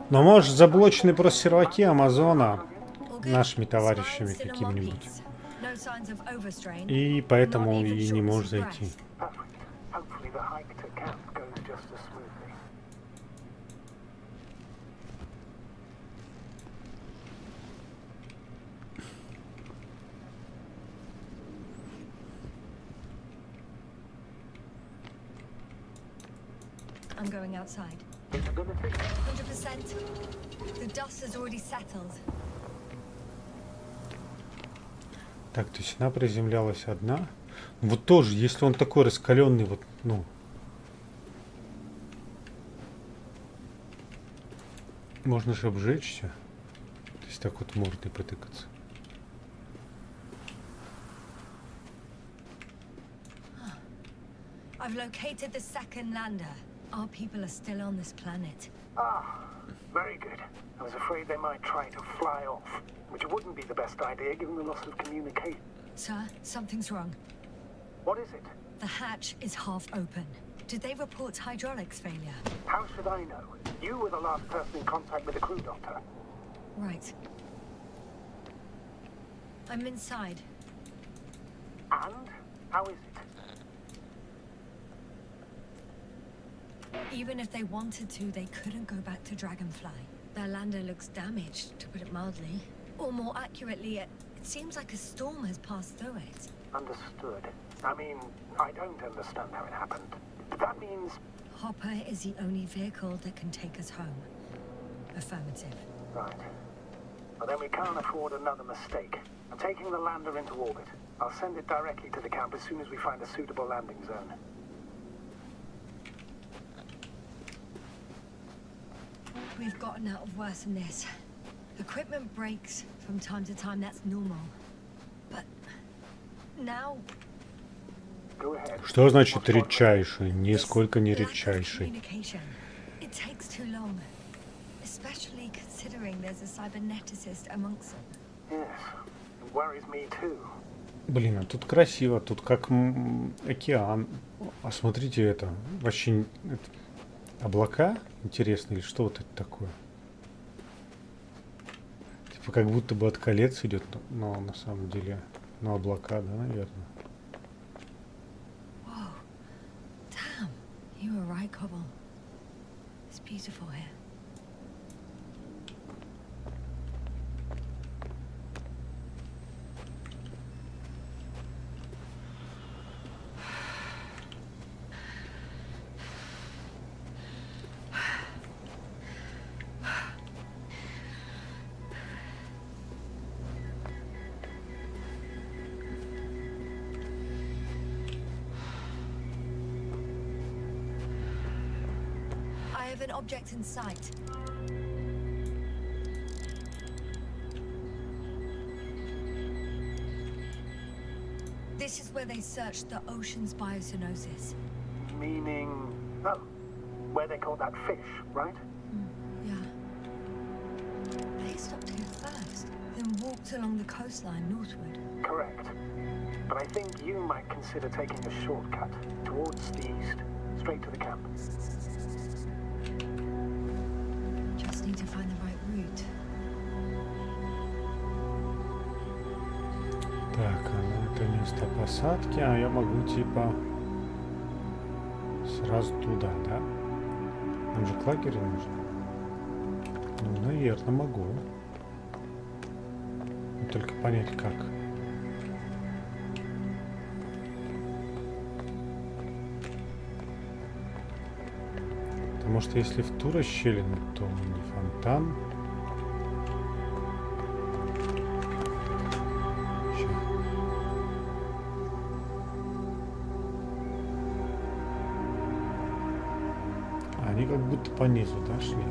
Speaker 1: Но может заблочены просто серваки Амазона нашими товарищами какими-нибудь. И поэтому и не может зайти.
Speaker 2: I'm going outside. 100%. The dust has already settled.
Speaker 1: Так, то есть она приземлялась одна. Вот тоже, если он такой раскаленный, вот, ну. Можно же обжечься. То есть так вот мордой потыкаться.
Speaker 2: I've located the second lander. Our people are still on this planet.
Speaker 9: Ah, very good. I was afraid they might try to fly off, which wouldn't be the best idea given the loss of communication.
Speaker 2: Sir, something's wrong.
Speaker 9: What is it?
Speaker 2: The hatch is half open. Did they report hydraulics failure?
Speaker 9: How should I know? You were the last person in contact with the crew, Doctor.
Speaker 2: Right. I'm inside.
Speaker 9: And? How is it?
Speaker 2: Even if they wanted to, they couldn't go back to Dragonfly. Their lander looks damaged, to put it mildly. Or more accurately, it seems like a storm has passed through it.
Speaker 9: Understood. I mean, I don't understand how it happened. That means...
Speaker 2: Hopper is the only vehicle that can take us home. Affirmative.
Speaker 9: Right. Well, then we can't afford another mistake. I'm taking the lander into orbit. I'll send it directly to the camp as soon as we find a suitable landing zone.
Speaker 2: We've gotten out of worse than this. Equipment breaks from time to time, that's normal. But now...
Speaker 9: Go ahead.
Speaker 1: Что значит редчайший? Нисколько не редчайший.
Speaker 2: It takes too long. Especially considering there's a cyberneticist amongst them.
Speaker 9: Yes, it worries me too.
Speaker 1: Блин, а тут красиво, тут как океан. А смотрите это, вообще это, облака интересно или что вот это такое? Типа как будто бы от колец идет, но на самом деле, ну облака, да, наверное.
Speaker 2: Whoa, damn, you were right cobble. It's beautiful here. An object in sight. This is where they searched the ocean's biocenosis.
Speaker 9: Meaning, oh, where they caught that fish, right?
Speaker 2: Yeah. They stopped here first, then walked along the coastline northward.
Speaker 9: Correct. But I think you might consider taking a shortcut towards the east, straight to the camp.
Speaker 2: Just need to find the right route.
Speaker 1: Так, ну это место посадки, а я могу типа сразу туда, да? Нам же к лагерю нужно. Ну, наверное, могу. Но только понять как. Потому что если в ту расщелину, то не фонтан. Они как будто по низу, да, шли?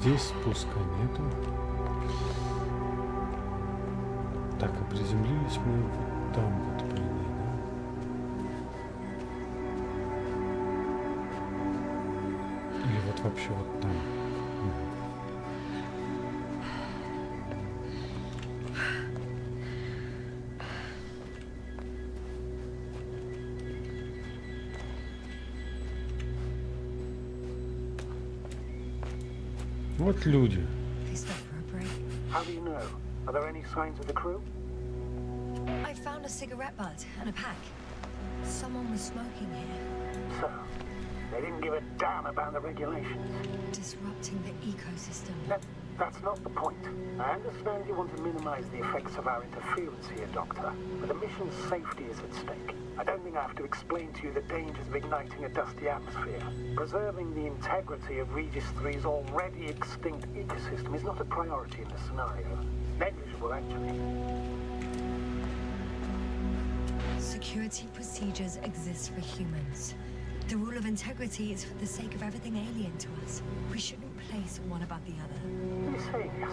Speaker 1: Здесь спуска нету. Так, и приземлились мы вот там вот, по идее, да? Или вот вообще вот там. Вот люди.
Speaker 9: How do you know? Are there any signs of the crew?
Speaker 2: I found a cigarette butt and a pack. Someone was smoking here.
Speaker 9: So, they didn't give a damn about the regulations.
Speaker 2: Disrupting the ecosystem.
Speaker 9: That's not the point. I understand you want to minimize the effects of our interference here, Doctor, but the mission's safety is at stake. I don't think I have to explain to you the dangers of igniting a dusty atmosphere. Preserving the integrity of Regis 3's already extinct ecosystem is not a priority in this scenario. Negligible, actually.
Speaker 2: Security procedures exist for humans. The rule of integrity is for the sake of everything alien to us. We shouldn't place one above the other.
Speaker 9: You're saying yes.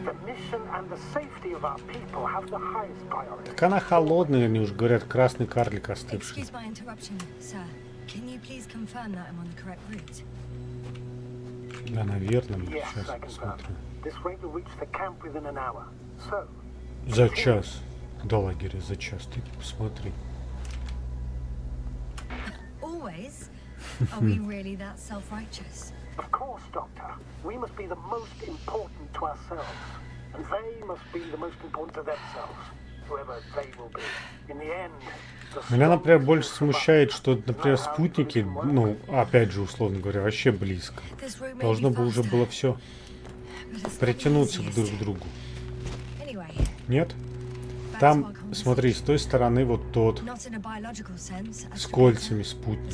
Speaker 9: The mission and the safety of our people have the highest priority.
Speaker 1: Так она холодная, они уж говорят, красный карлик остывший.
Speaker 2: Excuse my interruption, sir. Can you please confirm that I'm on the correct route?
Speaker 1: Да, наверное,
Speaker 9: Yes,
Speaker 1: сейчас
Speaker 9: I confirm.
Speaker 1: посмотрю.
Speaker 9: This rate will reach the camp within an hour. So,
Speaker 1: За час. До лагеря за час. Ты посмотри.
Speaker 2: Always? Are we really that self-righteous?
Speaker 9: of course, Doctor, we must be the most important to ourselves, and they must be the most important to themselves, whoever they will be. In the end,
Speaker 1: Меня, например, больше смущает, что, например, спутники, ну, опять же, условно говоря, вообще близко. Должно бы уже было все притянуться друг к другу. Нет? Там, смотри, с той стороны вот тот, с кольцами спутник.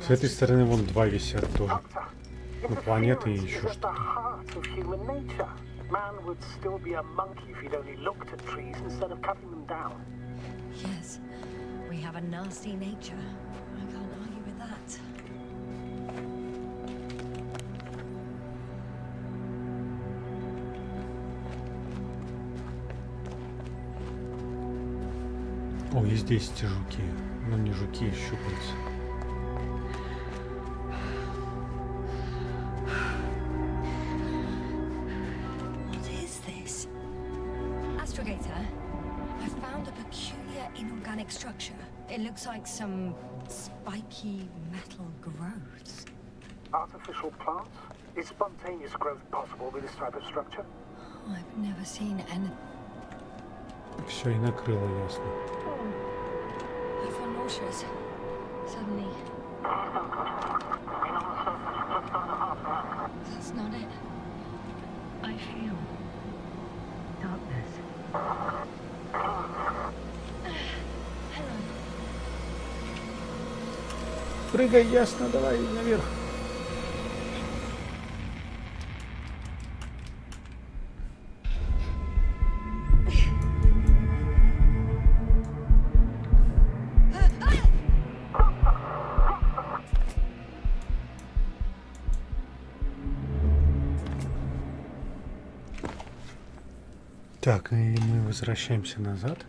Speaker 1: С этой стороны вон два висят тоже. Ну, планеты и еще что-то.
Speaker 9: Man would still be a monkey if he'd only looked at trees instead of cutting them down.
Speaker 2: Yes, we have a nasty nature. I can't argue with that.
Speaker 1: О, и здесь те жуки. Ну, не жуки, а щупальца.
Speaker 2: complex structure. It looks like some spiky metal growths.
Speaker 9: Artificial plants? Is spontaneous growth possible with this type of structure?
Speaker 2: I've never seen anything.
Speaker 1: Все, и накрыло, ясно.
Speaker 2: I feel nauseous. Suddenly. That's not it. I feel darkness. Hello.
Speaker 1: Прыгай, ясно, давай наверх. Так, и мы возвращаемся назад.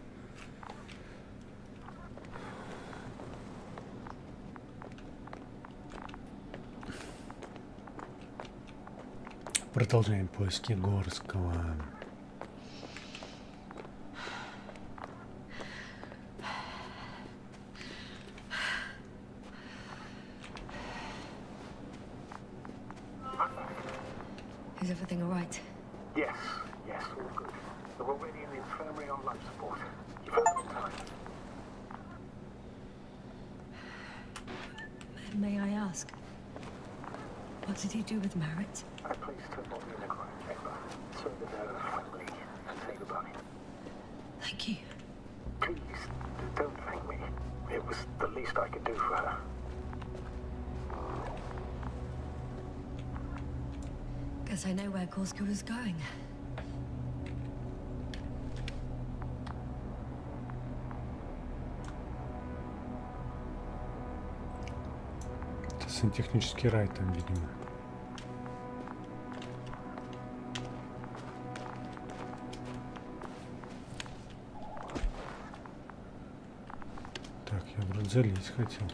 Speaker 1: Продолжаем поиски Горского.
Speaker 2: Is everything all right?
Speaker 9: Yes, all good. They're already in the infirmary on life support. You found them in time.
Speaker 2: May I ask, what did he do with Merritt?
Speaker 9: I placed her body in a crime chamber. So that her family and say goodbye.
Speaker 2: Thank you.
Speaker 9: Please, don't thank me. It was the least I could do for her.
Speaker 2: Guess I know where Gorska was going.
Speaker 1: Это сантехнический рай там, видимо. Так, я вроде залезть хотел.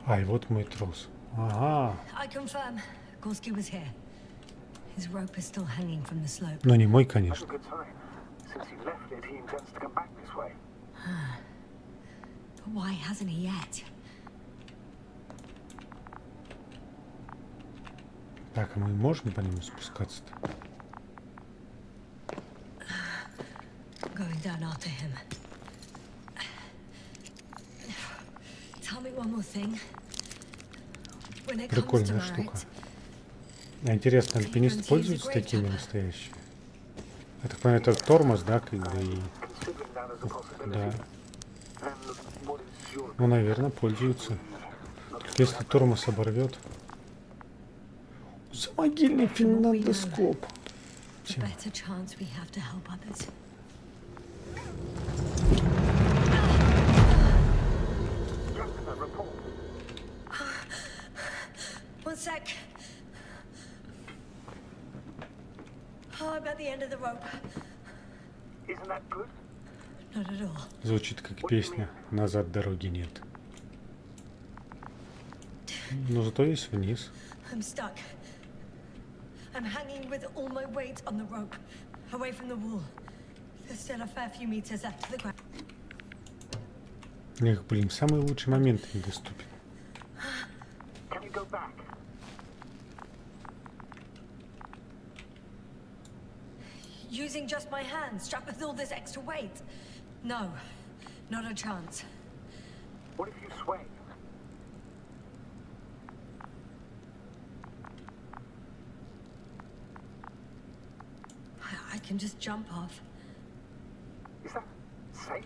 Speaker 1: А, и вот мой трос. Ага.
Speaker 2: I confirm, Gorski was here. His rope is still hanging from the slope.
Speaker 1: Но не мой,
Speaker 9: That's a
Speaker 1: конечно.
Speaker 9: good sign. Since he left it, he intends to come back this way.
Speaker 2: But why hasn't he yet?
Speaker 1: Так, а мы можем по нему спускаться-то?
Speaker 2: Going down after him. Tell me one more thing. When it comes to
Speaker 1: Прикольная штука.
Speaker 2: Merritt,
Speaker 1: А интересно, альпинисты пользуются такими настоящими? Я так понимаю, это тормоз, да, как бы и...
Speaker 9: Considering that as a possibility.
Speaker 1: Да.
Speaker 9: And what is your...
Speaker 1: Ну, наверное, пользуются. Только если тормоз оборвет. Замогильный финандоскоп.
Speaker 2: the better chance we have to help others.
Speaker 9: Report.
Speaker 2: One sec. Oh, I'm at the end of the rope.
Speaker 9: Isn't that good?
Speaker 2: Not at all.
Speaker 1: Звучит как песня «Назад дороги нет». Но зато есть вниз.
Speaker 2: I'm stuck. I'm hanging with all my weight on the rope, away from the wall. There's still a fair few meters left to the ground.
Speaker 1: Эх, блин, самый лучший момент недоступен.
Speaker 9: Can you go back?
Speaker 2: Using just my hands, strapped with all this extra weight. No, not a chance.
Speaker 9: What if you sway?
Speaker 2: I can just jump off.
Speaker 9: Is that safe?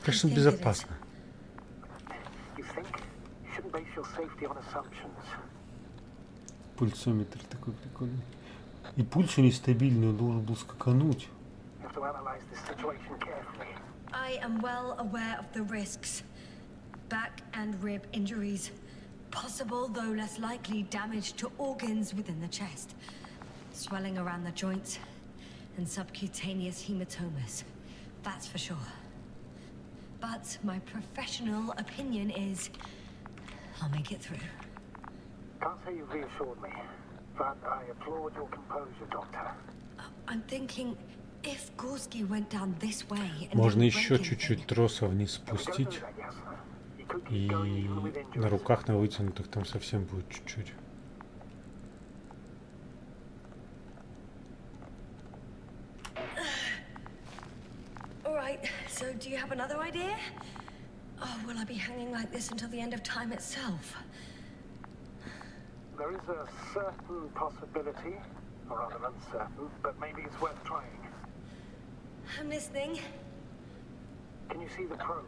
Speaker 1: Конечно, безопасно.
Speaker 9: You think? You shouldn't base your safety on assumptions.
Speaker 1: Пульсометр такой прикольный. И пульс нестабильный, он должен был скакануть.
Speaker 9: You have to analyze this situation carefully.
Speaker 2: I am well aware of the risks. Back and rib injuries. Possible, though less likely, damage to organs within the chest. Swelling around the joints. And subcutaneous hematomas. That's for sure. But my professional opinion is I'll make it through.
Speaker 9: Can't say you've reassured me, but I applaud your composure, Doctor.
Speaker 2: I'm thinking, if Gorski went down this way and
Speaker 1: Можно
Speaker 2: didn't
Speaker 1: еще
Speaker 2: break
Speaker 1: чуть-чуть троса вниз спустить. И на руках, на вытянутых там совсем будет чуть-чуть.
Speaker 2: Alright, so do you have another idea? Oh, will I be hanging like this until the end of time itself?
Speaker 9: There is a certain possibility, or rather uncertain, but maybe it's worth trying.
Speaker 2: I'm listening.
Speaker 9: Can you see the probe?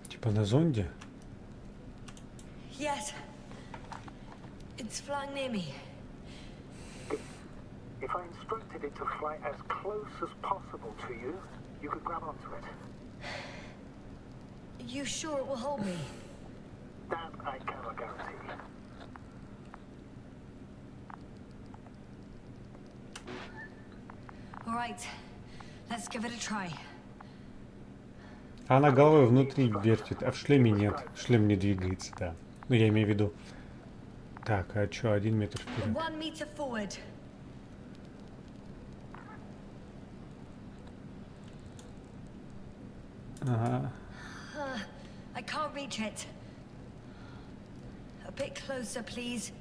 Speaker 1: Типа на зонде?
Speaker 2: Yes. It's flying near me.
Speaker 9: If I instructed it to fly as close as possible to you, you could grab onto it.
Speaker 2: You sure it will hold me?
Speaker 9: That I cannot guarantee.
Speaker 2: All right, let's give it a try.
Speaker 1: Она головой внутри вертит, а в шлеме нет. Шлем не двигается, да. Ну, я имею в виду. Так, а что, 1 метр вперед?
Speaker 2: 1 meter forward.
Speaker 1: Ага.
Speaker 2: I can't reach it. A bit closer, please.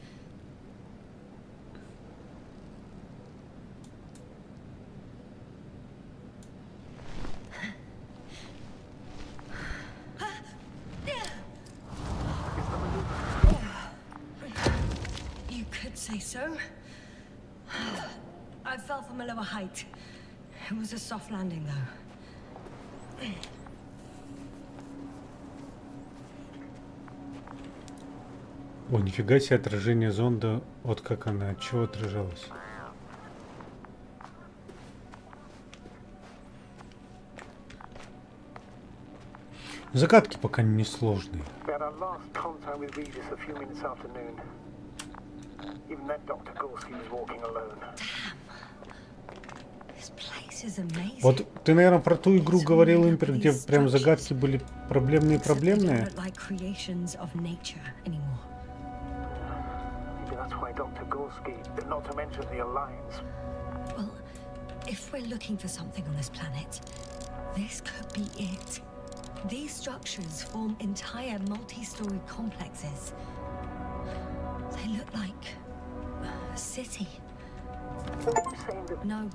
Speaker 2: You could say so. I fell from a lower height. It was a soft landing, though.
Speaker 1: О, нифига себе отражение зонда. Вот как она, от чего отражалась. Загадки пока не сложные. Вот ты, наверное, про ту игру говорил, Импер, где прям загадки были проблемные.
Speaker 2: Well, if we're looking for something on this planet, this could be it. These structures form entire multi-story complexes. They look like a city. No.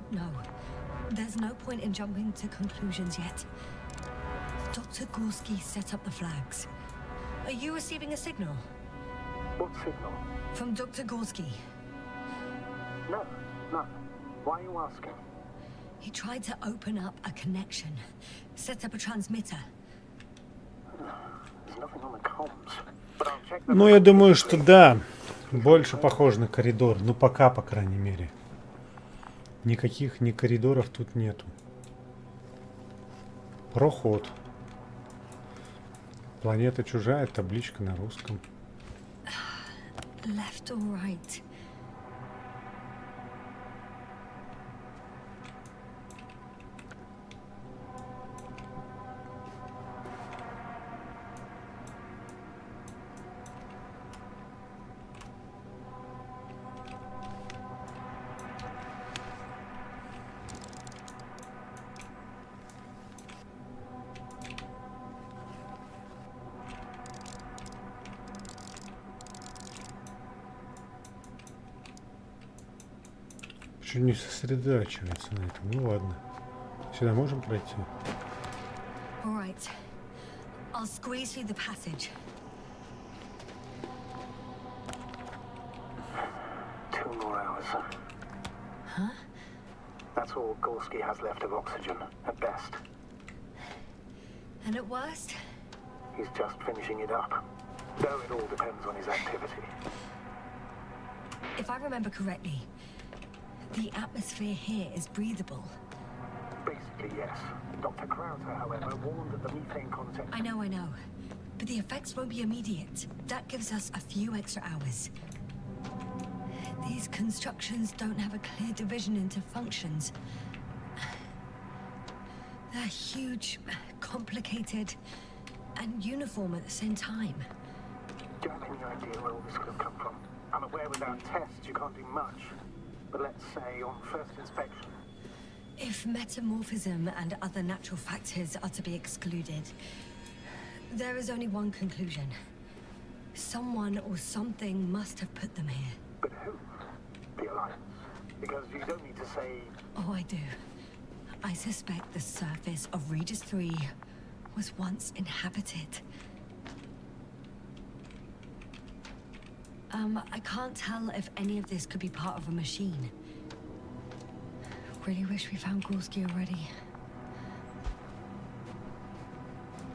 Speaker 2: There's no point in jumping to conclusions yet. Dr. Gorski set up the flags. Are you receiving a signal?
Speaker 9: What signal?
Speaker 2: From Dr. Gorski.
Speaker 9: No. Why are you asking?
Speaker 2: He tried to open up a connection, set up a transmitter.
Speaker 9: There's nothing on the comms. But I'll check
Speaker 1: Ну, я думаю, что да. Больше похож на коридор. Ну, пока, по крайней мере. Никаких ни коридоров тут нету. Проход. Планета чужая, табличка на русском.
Speaker 2: Left or right?
Speaker 1: Чуть не сосредотачивается на этом. Ну ладно. Сюда можем пройти?
Speaker 2: All right. I'll squeeze through the passage.
Speaker 9: 2 more hours.
Speaker 2: Huh?
Speaker 9: That's all Gorski has left of oxygen, at best.
Speaker 2: And at worst?
Speaker 9: He's just finishing it up. Though it all depends on his activity.
Speaker 2: If I remember correctly, the atmosphere here is breathable.
Speaker 9: Basically, yes. Dr. Krauter, however, warned that the methane content...
Speaker 2: I know. But the effects won't be immediate. That gives us a few extra hours. These constructions don't have a clear division into functions. They're huge, complicated, and uniform at the same time.
Speaker 9: Do you have any idea where all this could have come from? I'm aware without tests you can't do much. But let's say on first inspection.
Speaker 2: If metamorphism and other natural factors are to be excluded, there is only one conclusion. Someone or something must have put them here.
Speaker 9: But who? The Alliance. Because you don't need to say...
Speaker 2: Oh, I do. I suspect the surface of Regis 3 was once inhabited. I can't tell if any of this could be part of a machine. Really wish we found Gorski already.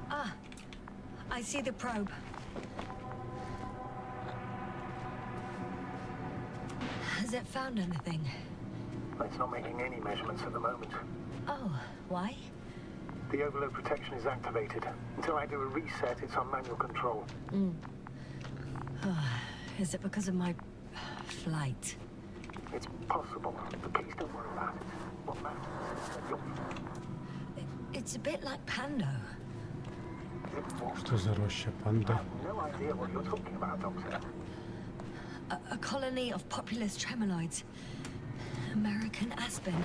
Speaker 2: Ah, I see the probe. Has it found anything?
Speaker 9: It's not making any measurements at the moment.
Speaker 2: Oh, why?
Speaker 9: The overload protection is activated. Until I do a reset, it's on manual control.
Speaker 2: Is it because of my flight?
Speaker 9: It's possible, but please don't worry about it. What matters is that you're...
Speaker 2: It's a bit like Pando.
Speaker 1: Что за роща, панда?
Speaker 9: I have no idea what you're talking about, Doctor.
Speaker 2: A colony of populous tremoloids. American aspen.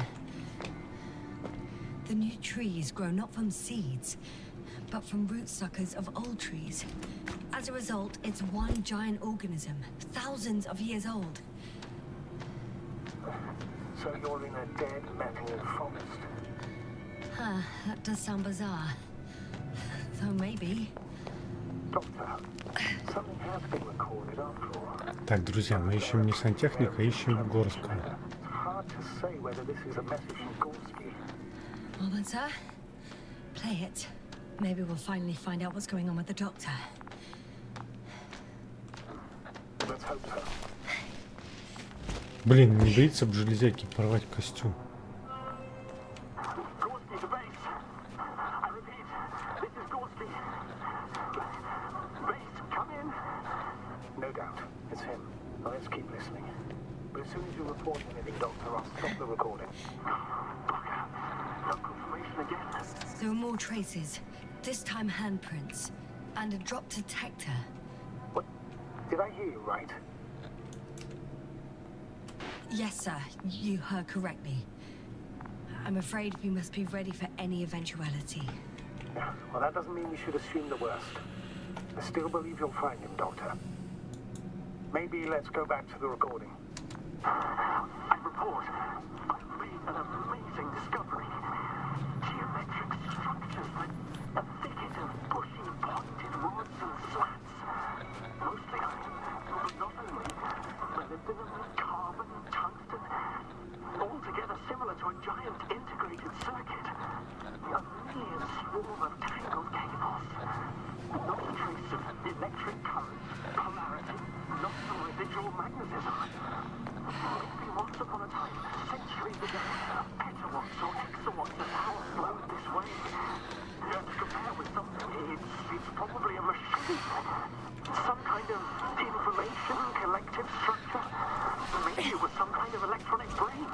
Speaker 2: The new trees grow not from seeds, but from rootsuckers of old trees. As a result, it's one giant organism, thousands of years old.
Speaker 9: So you're in a dead metal forest.
Speaker 2: Huh, that does sound bizarre. Though maybe.
Speaker 9: Doctor, something has been recorded after all.
Speaker 1: Так, друзья, мы ищем не сантехника, ищем Горского.
Speaker 9: It's hard to say whether this is a message from Gorski.
Speaker 2: Well then, sir, play it. Maybe we'll finally find out what's going on with the doctor.
Speaker 9: Let's hope so.
Speaker 1: Блин, не боится об железяки порвать костюм.
Speaker 9: Gorski to base. I repeat, this is Gorski. Base, come in. No doubt, it's him. Now let's keep listening. But as soon as you report anything, Doctor, I'll stop the recording. No confirmation again.
Speaker 2: There are more traces, this time handprints, and a drop detector.
Speaker 9: What? Did I hear you right?
Speaker 2: Yes, sir, you heard correctly. I'm afraid we must be ready for any eventuality.
Speaker 9: Yeah, well, that doesn't mean we should assume the worst. I still believe you'll find him, Doctor. Maybe let's go back to the recording. I report. I've made an amazing discovery. Geometric structures like a thicket of bushy, pointed rods and slats. Mostly iron, but not only. Molybdenum, carbon, tungsten. All together similar to a giant integrated circuit. A million swarm of tangled cables. Not a trace of electric current, polarity, not some residual magnetism. Maybe once upon a time, centuries ago, petawatts or exawatts of power flowed this way. To compare with something, it's probably a machine. Some kind of information collective structure. Maybe it was some kind of electronic brain.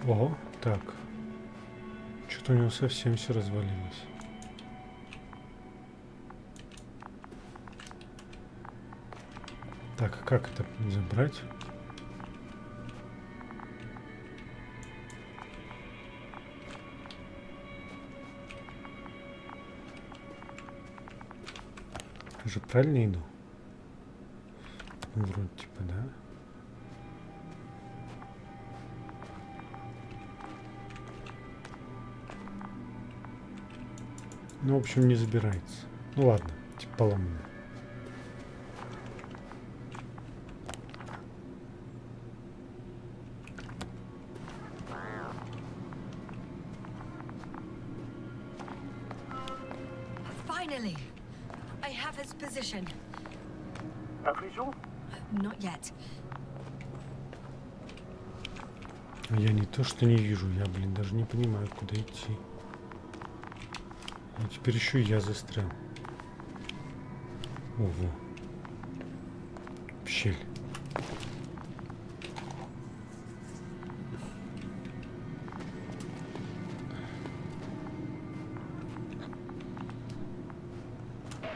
Speaker 1: Ого, так. Что-то у него совсем все развалилось. Так, а как это забрать? Я же правильно иду? Ну, вроде типа, да? Ну, в общем, не забирается. Ну ладно, типа поломано.
Speaker 2: Finally! I have its position.
Speaker 9: A visual?
Speaker 2: Not yet.
Speaker 1: Я не то что не вижу, я, блин, даже не понимаю, куда идти. И теперь еще и я застрял. Ого. В щель.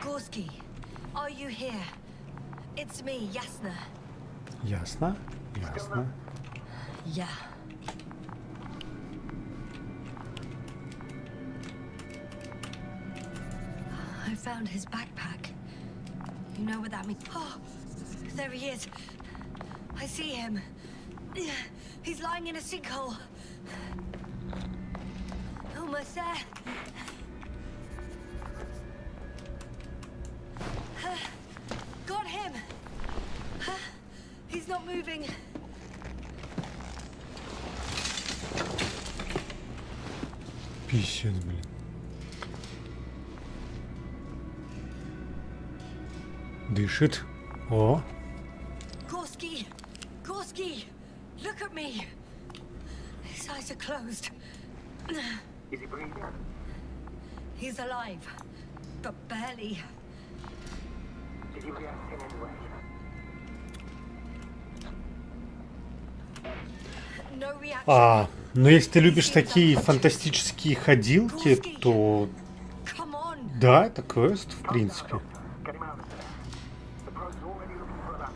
Speaker 2: Gorski, are you here? It's me, Yasna.
Speaker 1: Ясно? Ясно.
Speaker 2: Yeah. I found his backpack. You know what that means? Oh, there he is. I see him. He's lying in a sinkhole. Almost there. Got him. He's not moving.
Speaker 1: Писец, блин. Дышит. О.
Speaker 2: Gorski! Gorski! Look at me! His eyes are closed.
Speaker 9: Is he breathing?
Speaker 2: He's alive, but barely.
Speaker 9: Did he react in any way?
Speaker 2: No reaction.
Speaker 1: Но если ты любишь такие фантастические ходилки, то
Speaker 2: Come on!
Speaker 1: да, это квест, в принципе.
Speaker 9: Get him out of there. The pro's already looking for that.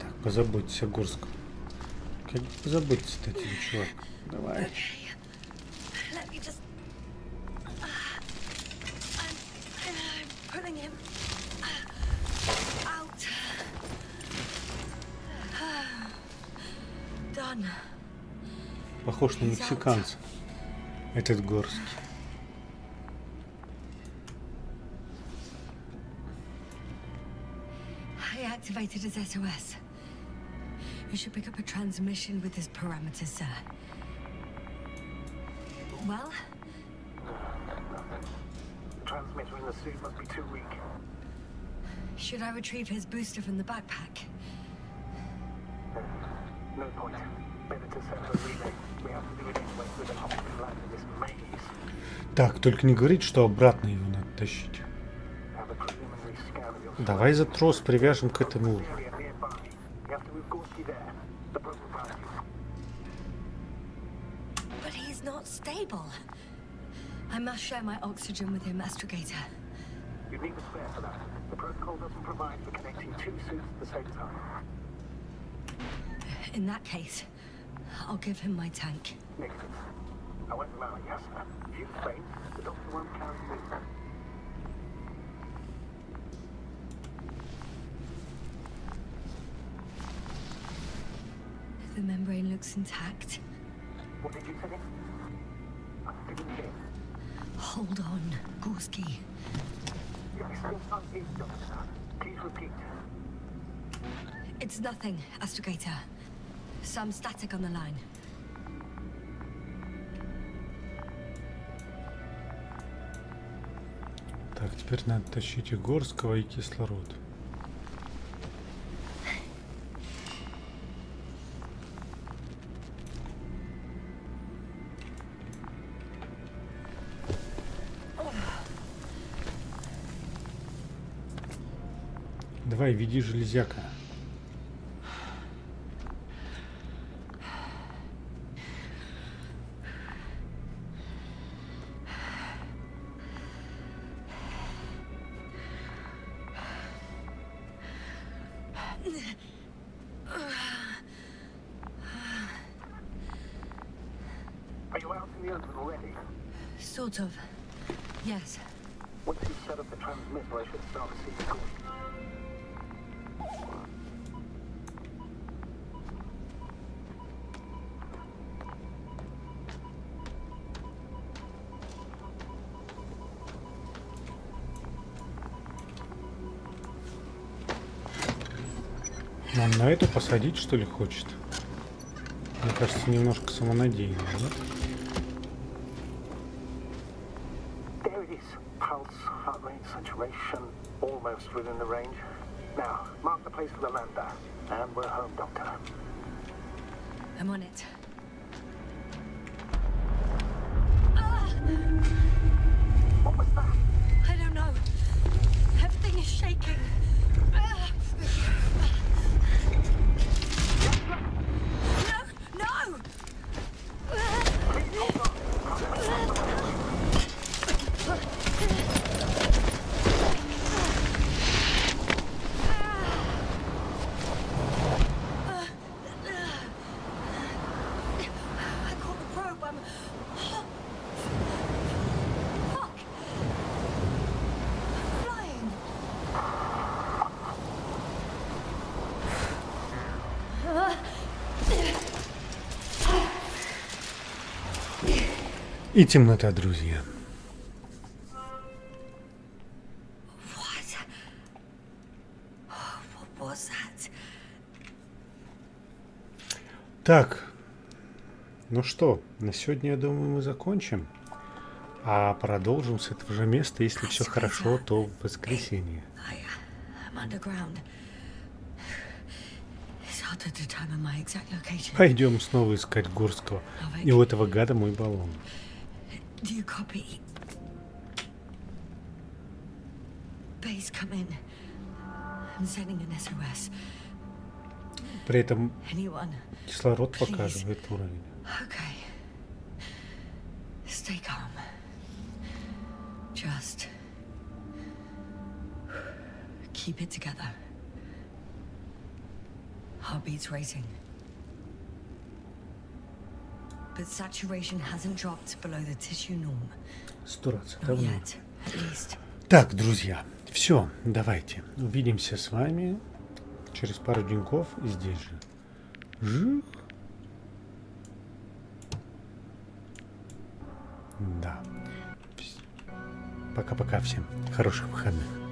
Speaker 1: Так, позаботься о Горском. Как позаботиться, кстати, чувак. Давай.
Speaker 2: Okay. Let me just. I'm pulling him out. Done.
Speaker 1: Похож на мексиканца. Этот Горский.
Speaker 2: I activated his SOS. You should pick up a transmission with his parameters, sir. Well?
Speaker 9: The transmitter in the suit must be too weak.
Speaker 2: Should I retrieve his booster from the backpack?
Speaker 9: No point. Better to set her relay. We have to do it anyway with an option land in this maze.
Speaker 1: Так, только не говорить, что обратно его надо тащить.
Speaker 9: Have a preliminary scan of your
Speaker 1: Давай за трос привяжем к этому.
Speaker 9: area nearby. You have to move Gorski there. The boat will find you.
Speaker 2: But he's not stable. I must share my oxygen with him, Astrogator.
Speaker 9: You need a spare for that. The protocol doesn't provide for connecting two suits at the same time.
Speaker 2: In that case, I'll give him my tank.
Speaker 9: Negative. I won't allow Yasna. If you faint, the doctor won't carry you.
Speaker 2: The membrane looks intact.
Speaker 9: What did you say? I didn't hear.
Speaker 2: Hold on, Gorski.
Speaker 9: I still can't hear you, Doctor. Please repeat.
Speaker 2: It's nothing, Astrogator. Some static on the line.
Speaker 1: Так, теперь надо тащить и Горского, и кислород. Давай, веди, железяка.
Speaker 9: Are you out in the open already?
Speaker 2: Sort of. Yes.
Speaker 9: Once you set up the transmitter, I should start seeing Gorski.
Speaker 1: Он на эту посадить, что ли, хочет? Мне кажется, немножко самонадеянно, нет?
Speaker 9: There it is. Pulse, heart rate, saturation, almost within the range. Now, mark the place for the lander. And we're home, Doctor.
Speaker 2: I'm on it.
Speaker 9: What was that?
Speaker 2: I don't know. Everything is shaking. No, no! I caught the probe. I'm... Fuck! Flying.
Speaker 1: И темнота, друзья.
Speaker 2: What? What was that?
Speaker 1: Так, ну что, на сегодня, я думаю, мы закончим. А продолжим с этого же места, если все хорошо, то в воскресенье.
Speaker 2: I'm underground. It's hard to determine my exact location.
Speaker 1: Пойдем снова искать Горского. И у этого гада мой баллон.
Speaker 2: Do you copy? Base, come in. I'm sending an SOS.
Speaker 1: При этом
Speaker 2: Anyone?
Speaker 1: кислород показывает уровень.
Speaker 2: Okay. Stay calm. Just keep it together. Heartbeats racing. But saturation hasn't dropped below the tissue norm.
Speaker 1: 100 раз.
Speaker 2: Not
Speaker 1: Давно.
Speaker 2: yet, at least.
Speaker 1: Так, друзья, все, давайте. Увидимся с вами через пару деньков здесь же. Жих. Да. Пока-пока всем. Хороших выходных.